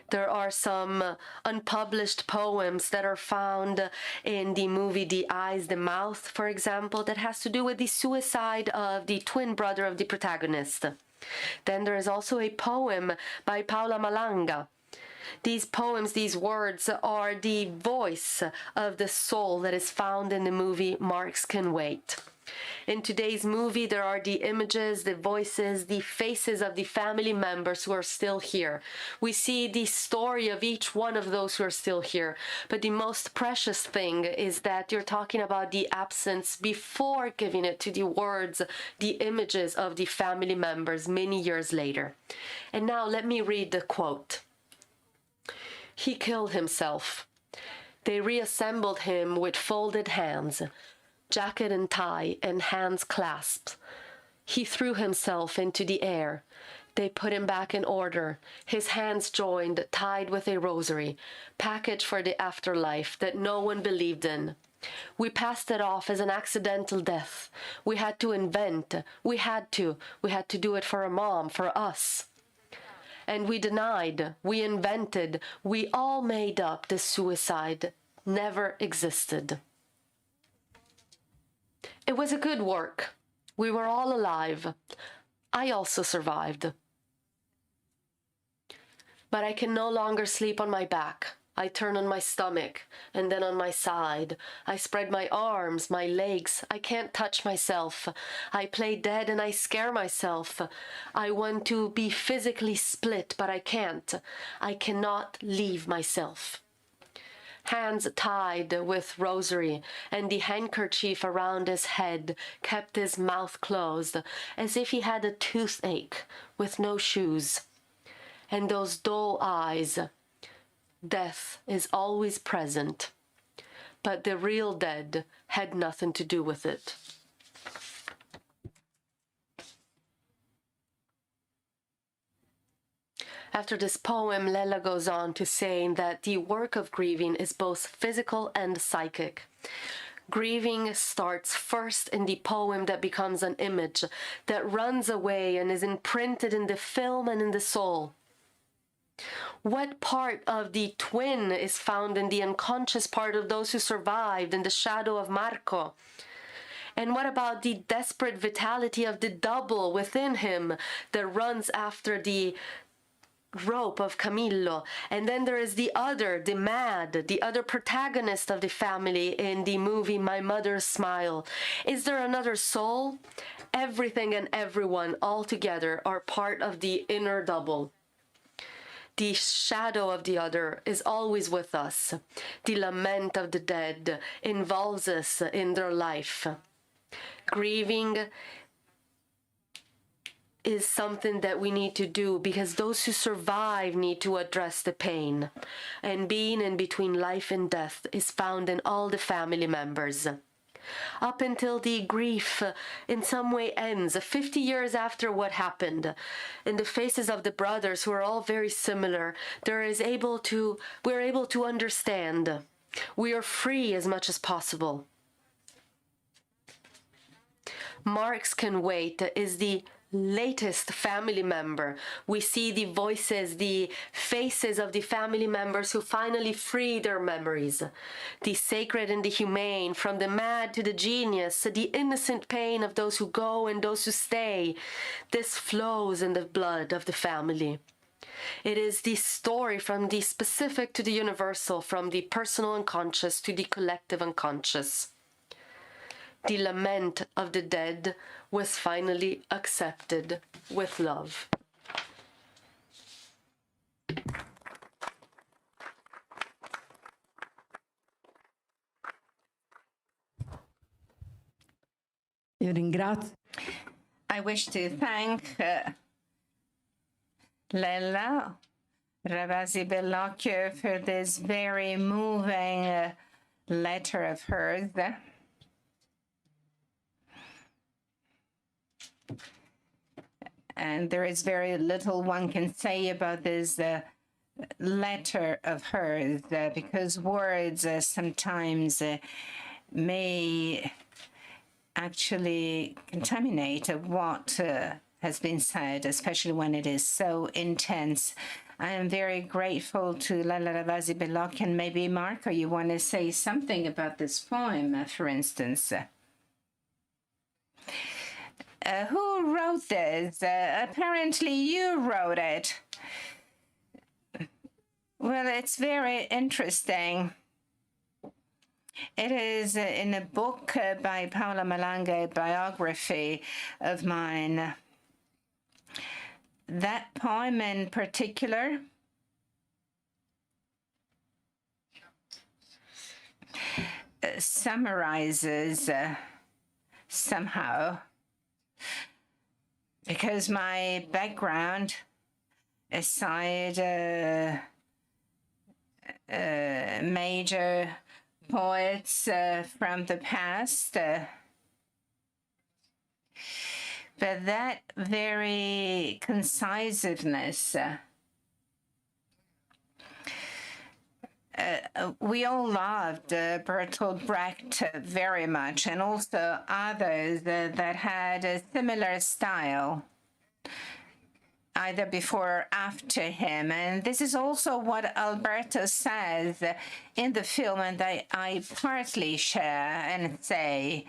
There are some unpublished poems that are found in the movie The Eyes, the Mouth, for example, that has to do with the suicide of the twin brother of the protagonist. Then there is also a poem by Paula Malanga. These poems, these words, are the voice of the soul that is found in the movie Marx Can Wait. In today's movie, there are the images, the voices, the faces of the family members who are still here. We see the story of each one of those who are still here. But the most precious thing is that you're talking about the absence before giving it to the words, the images of the family members many years later. And now let me read the quote. He killed himself. They reassembled him with folded hands, jacket and tie, and hands clasped. He threw himself into the air. They put him back in order, his hands joined, tied with a rosary, package for the afterlife that no one believed in. We passed it off as an accidental death. We had to invent. We had to do it for a mom, for us. And we denied, we invented, we all made up this suicide never existed. It was a good work. We were all alive. I also survived. But I can no longer sleep on my back. I turn on my stomach and then on my side. I spread my arms, my legs. I can't touch myself. I play dead and I scare myself. I want to be physically split, but I can't. I cannot leave myself. Hands tied with rosary, and the handkerchief around his head kept his mouth closed, as if he had a toothache, with no shoes. And those dull eyes. Death is always present, but the real dead had nothing to do with it. After this poem, Lella goes on to say that the work of grieving is both physical and psychic. Grieving starts first in the poem that becomes an image, that runs away and is imprinted in the film and in the soul. What part of the twin is found in the unconscious part of those who survived in the shadow of Marco? And what about the desperate vitality of the double within him that runs after the rope of Camillo? And then there is the other, the mad, the other protagonist of the family in the movie My Mother's Smile. Is there another soul? Everything and everyone all together are part of the inner double. The shadow of the other is always with us. The lament of the dead involves us in their life. Grieving is something that we need to do, because those who survive need to address the pain. And being in between life and death is found in all the family members. Up until the grief in some way ends, 50 years after what happened, in the faces of the brothers, who are all very similar, we're able to understand. We are free as much as possible. Marx Can Wait is the latest family member. We see the voices, the faces of the family members who finally free their memories. The sacred and the humane, from the mad to the genius, the innocent pain of those who go and those who stay. This flows in the blood of the family. It is the story from the specific to the universal, from the personal unconscious to the collective unconscious. The lament of the dead was finally accepted with love. Io ringrazio. I wish to thank Lella Ravasi Bellocchio for this very moving letter of hers. And there is very little one can say about this letter of hers, because words sometimes may actually contaminate what has been said, especially when it is so intense. I am very grateful to Lella Ravasi Bellocchio, and maybe Marco, you want to say something about this poem, for instance. Who wrote this? Apparently you wrote it. Well, it's very interesting. It is in a book by Paola Malanga, a biography of mine. That poem in particular summarizes somehow, because my background, aside major poets from the past, but that very concisiveness, we all loved Bertolt Brecht very much, and also others that had a similar style, either before or after him. And this is also what Alberto says in the film, and I partly share and say.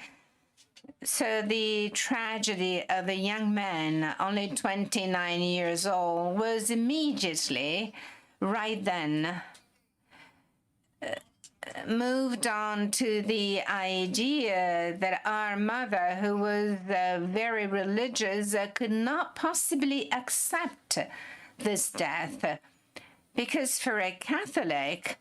So the tragedy of a young man, only 29 years old, was immediately, right then, moved on to the idea that our mother, who was very religious, could not possibly accept this death, because for a Catholic,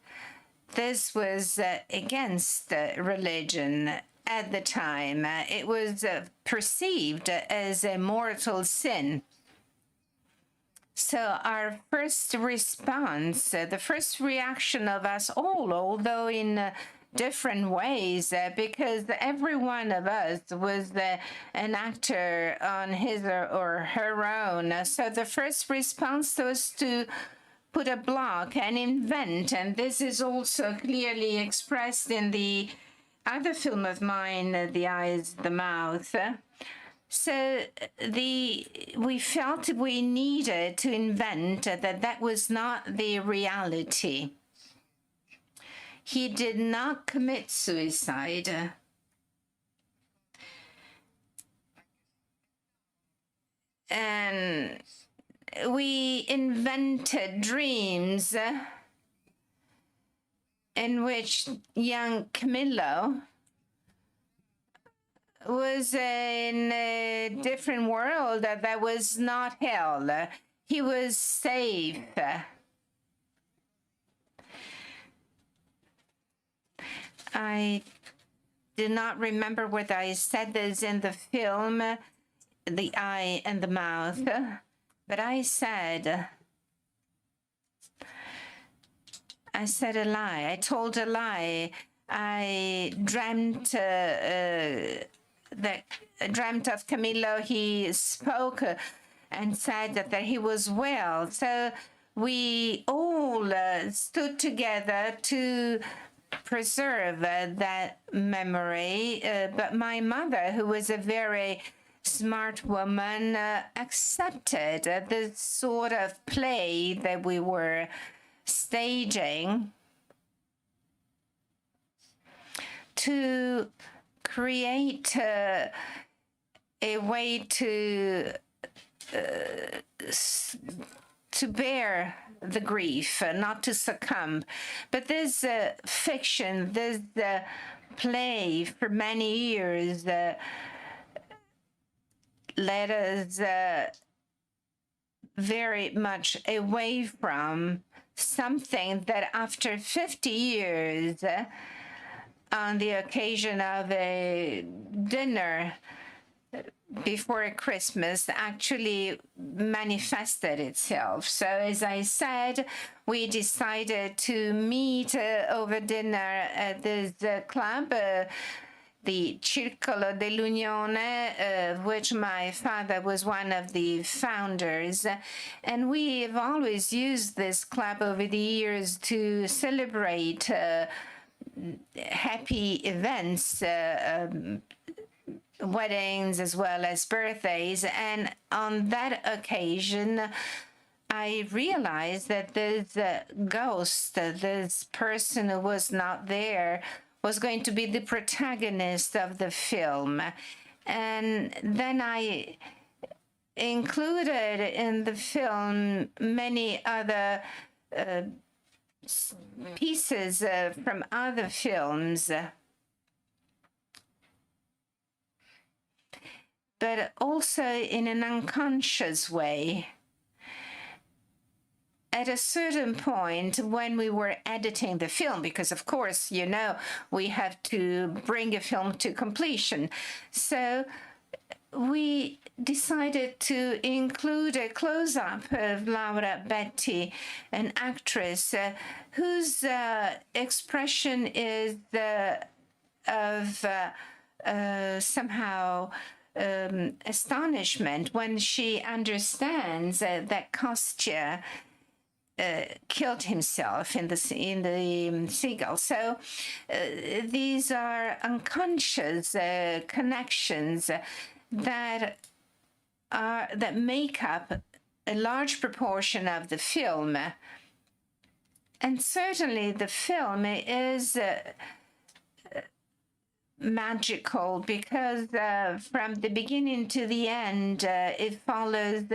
this was against religion at the time. It was perceived as a mortal sin. So our first response, the first reaction of us all, although in different ways, because every one of us was an actor on his or her own. So the first response was to put a block and invent, and this is also clearly expressed in the other film of mine, The Eyes, the Mouth. So we felt we needed to invent that was not the reality. He did not commit suicide. And we invented dreams in which young Camillo was in a different world that was not hell. He was safe. I do not remember whether I said this in the film. the eye and the mouth. But I said a lie. I told a lie. I dreamt of Camillo. He spoke and said that he was well. So we all stood together to preserve that memory. But my mother, who was a very smart woman, accepted the sort of play that we were staging to create a way to bear the grief, not to succumb. But this fiction, this play for many years led us very much away from something that after 50 years, on the occasion of a dinner before Christmas, actually manifested itself. So as I said, we decided to meet over dinner at this club, the Circolo dell'Unione, of which my father was one of the founders. And we have always used this club over the years to celebrate happy events, weddings as well as birthdays. And on that occasion, I realized that this ghost, this person who was not there, was going to be the protagonist of the film. And then I included in the film many other pieces from other films, but also in an unconscious way. At a certain point when we were editing the film, because of course, you know, we have to bring a film to completion. So we decided to include a close-up of Laura Betti, an actress whose expression is of somehow astonishment when she understands that Kostya killed himself in the seagull. So these are unconscious connections that make up a large proportion of the film. And certainly the film is magical because from the beginning to the end, it follows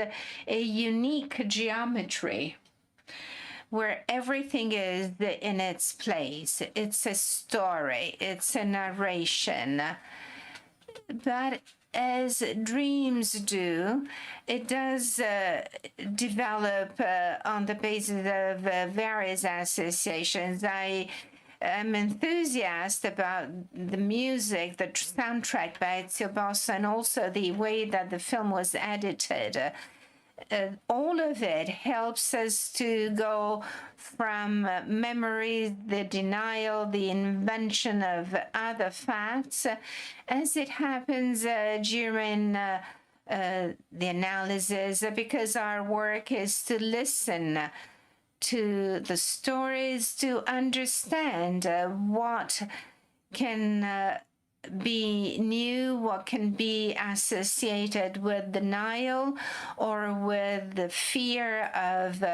a unique geometry where everything is in its place. It's a story, it's a narration. But as dreams do, it does develop on the basis of various associations. I am enthusiastic about the music, the soundtrack by Ezio Bossa, and also the way that the film was edited. All of it helps us to go from memories, the denial, the invention of other facts, as it happens during the analysis, because our work is to listen to the stories, to understand what can be new, what can be associated with denial or with the fear of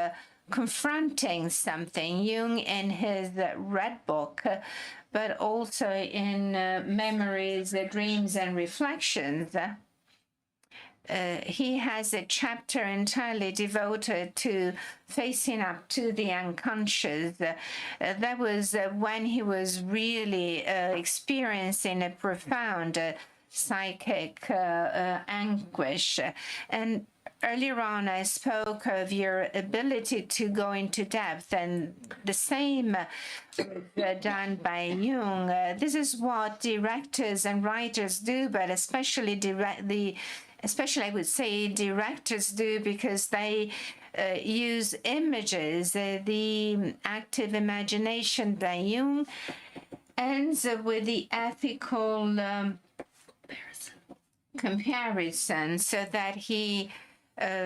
confronting something. Jung in his Red Book, but also in Memories, Dreams and Reflections, he has a chapter entirely devoted to facing up to the unconscious. That was when he was really experiencing a profound psychic anguish. And earlier on, I spoke of your ability to go into depth, and the same done by Jung. This is what directors and writers do, but especially the especially I would say directors do, because they use images, the active imagination by Jung ends with the ethical comparison, so that he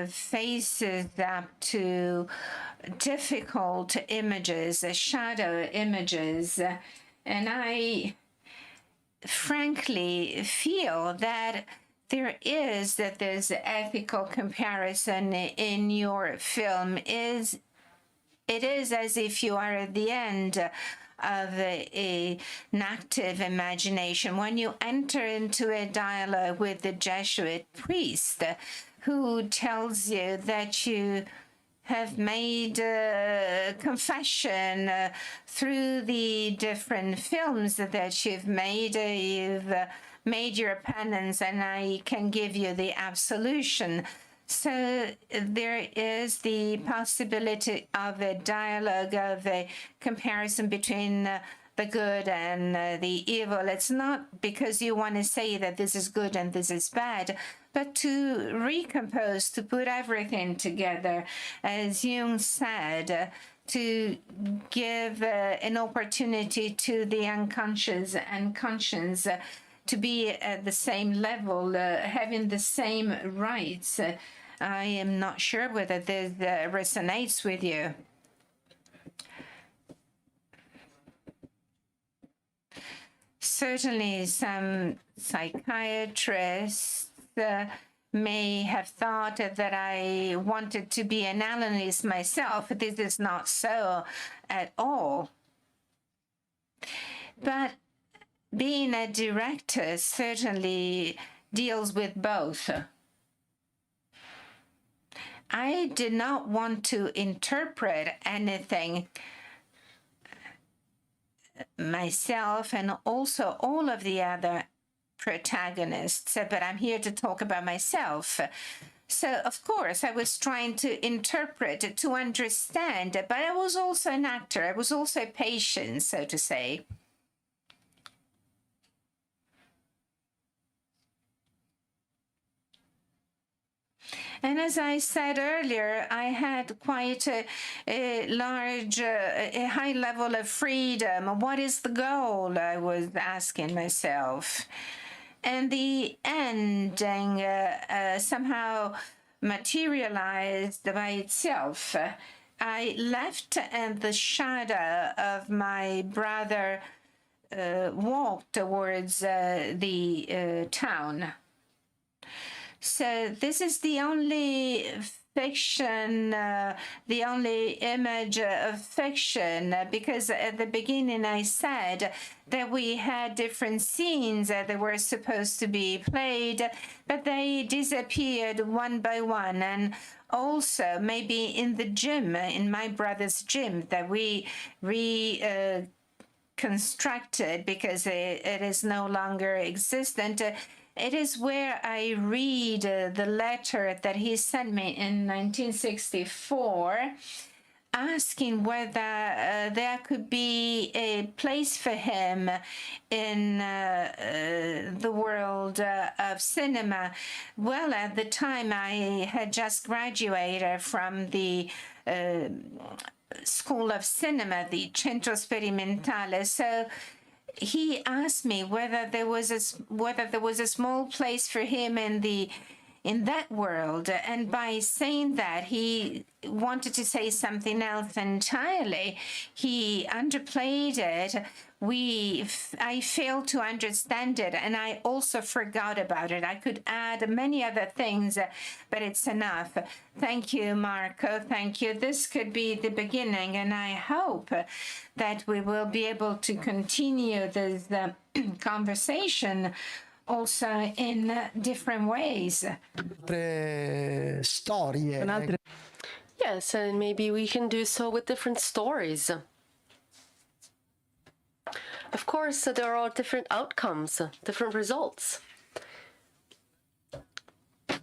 faces up to difficult images, shadow images. And I frankly feel that there's ethical comparison in your film. It is as if you are at the end of an active imagination. When you enter into a dialogue with the Jesuit priest who tells you that you have made a confession through the different films that you've made your penance, and I can give you the absolution. So there is the possibility of a dialogue, of a comparison between the good and the evil. It's not because you want to say that this is good and this is bad, but to recompose, to put everything together, as Jung said, to give an opportunity to the unconscious and conscience to be at the same level, having the same rights. I am not sure whether this resonates with you. Certainly some psychiatrists may have thought that I wanted to be an analyst myself. This is not so at all. But being a director certainly deals with both. I did not want to interpret anything myself, and also all of the other protagonists, but I'm here to talk about myself. So, of course, I was trying to interpret, to understand, but I was also an actor. I was also patient, so to say. And as I said earlier, I had quite a large, a high level of freedom. What is the goal? I was asking myself. And the ending somehow materialized by itself. I left, and the shadow of my brother walked towards the town. So this is the only fiction, the only image of fiction, because at the beginning I said that we had different scenes that were supposed to be played, but they disappeared one by one. And also maybe in the gym, in my brother's gym, that we reconstructed because it is no longer existent. It is where I read the letter that he sent me in 1964, asking whether there could be a place for him in the world of cinema. Well, at the time, I had just graduated from the School of Cinema, the Centro Sperimentale. So he asked me whether there was a small place for him in that world, and by saying that, he wanted to say something else entirely. He underplayed it. I failed to understand it, and I also forgot about it. I could add many other things, but it's enough. Thank you, Marco. Thank you. This could be the beginning, and I hope that we will be able to continue this conversation also in different ways. Storie. Yes, and maybe we can do so with different stories. Of course, there are different outcomes, different results.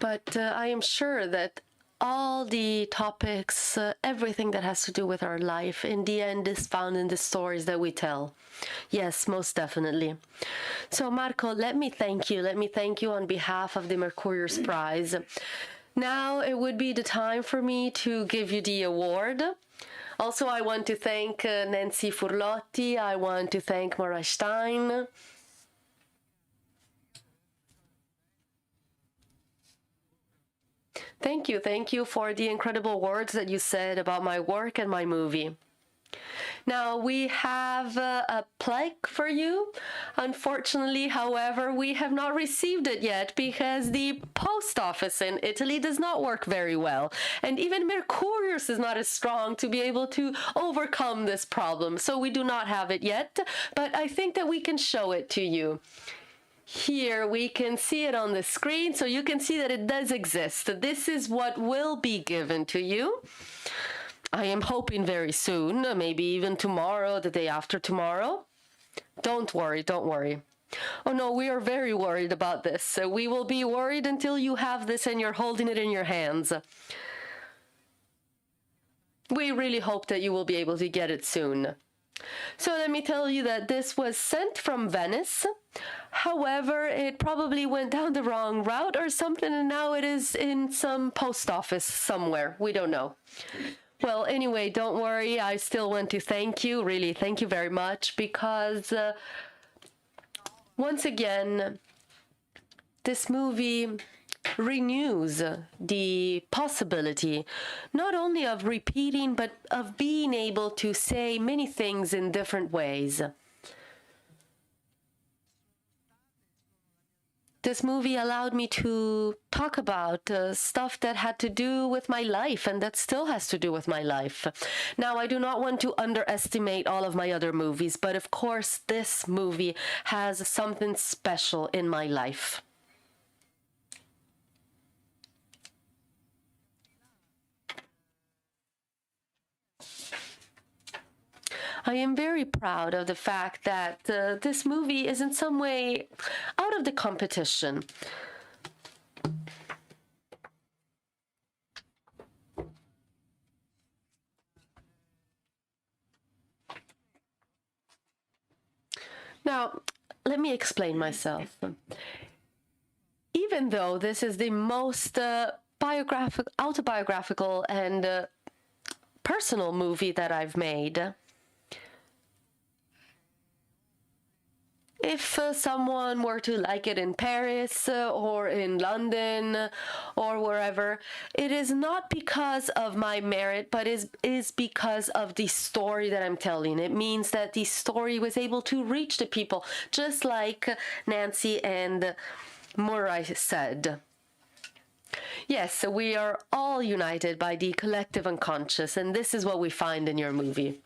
But I am sure that all the topics, everything that has to do with our life, in the end, is found in the stories that we tell. Yes, most definitely. So, Marco, let me thank you. Let me thank you on behalf of the Mercurius Prize. Now it would be the time for me to give you the award. Also, I want to thank Nancy Furlotti. I want to thank Maura Stein. Thank you for the incredible words that you said about my work and my movie. Now, we have a plaque for you. Unfortunately, however, we have not received it yet because the post office in Italy does not work very well. And even Mercurius is not as strong to be able to overcome this problem. So we do not have it yet, but I think that we can show it to you. Here we can see it on the screen, so you can see that it does exist. This is what will be given to you. I am hoping very soon, maybe even tomorrow, the day after tomorrow. Don't worry, don't worry. Oh no, we are very worried about this. So we will be worried until you have this and you're holding it in your hands. We really hope that you will be able to get it soon. So let me tell you that this was sent from Venice. However, it probably went down the wrong route or something, and now it is in some post office somewhere. We don't know. Well, anyway, don't worry. I still want to thank you, really thank you very much, because once again, this movie renews the possibility not only of repeating, but of being able to say many things in different ways. This movie allowed me to talk about stuff that had to do with my life and that still has to do with my life. Now, I do not want to underestimate all of my other movies, but of course, this movie has something special in my life. I am very proud of the fact that this movie is in some way out of the competition. Now, let me explain myself. Even though this is the most autobiographical and personal movie that I've made, if someone were to like it in Paris or in London or wherever, it is not because of my merit, but is because of the story that I'm telling. It means that the story was able to reach the people, just like Nancy and Murray said. Yes, we are all united by the collective unconscious, and this is what we find in your movie.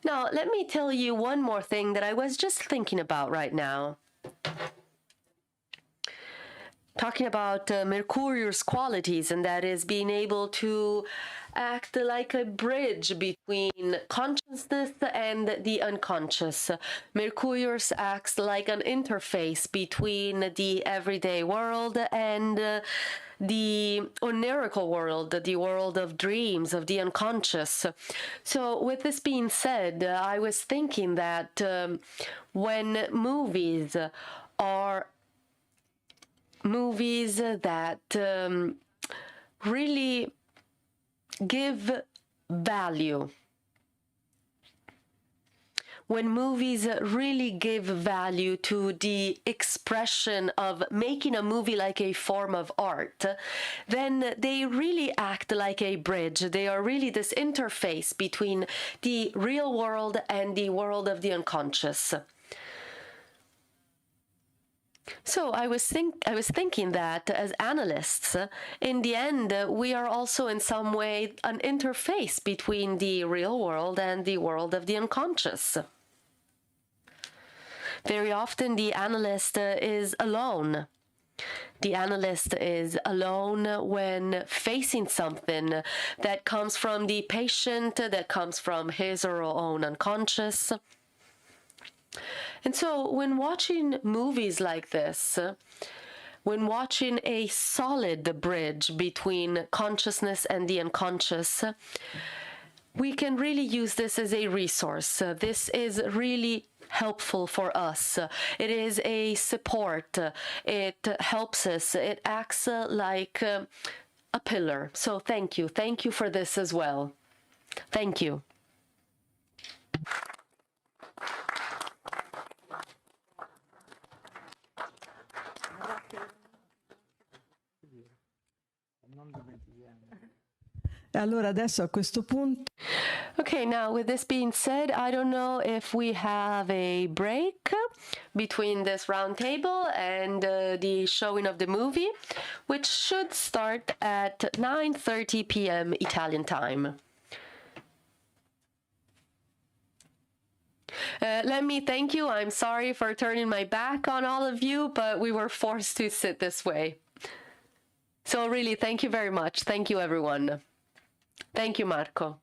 Now, let me tell you one more thing that I was just thinking about right now. Talking about Mercurius' qualities, and that is being able to act like a bridge between consciousness and the unconscious. Mercurius acts like an interface between the everyday world and the onirical world, the world of dreams, of the unconscious. So with this being said, I was thinking that when movies are movies that really give value, when movies really give value to the expression of making a movie like a form of art, then they really act like a bridge. They are really this interface between the real world and the world of the unconscious. So I was thinking that as analysts, in the end, we are also in some way an interface between the real world and the world of the unconscious. Very often the analyst is alone. The analyst is alone when facing something that comes from the patient, that comes from his or her own unconscious. And so when watching movies like this, when watching a solid bridge between consciousness and the unconscious, we can really use this as a resource. This is really helpful for us. It is a support. It helps us. It acts like a pillar. So thank you. Thank you for this as well. Thank you. Allora adesso a questo punto. Okay, now with this being said, I don't know if we have a break between this round table and the showing of the movie, which should start at 9:30 p.m. Italian time. Let me thank you. I'm sorry for turning my back on all of you, but we were forced to sit this way. So really, thank you very much. Thank you, everyone. Thank you, Marco.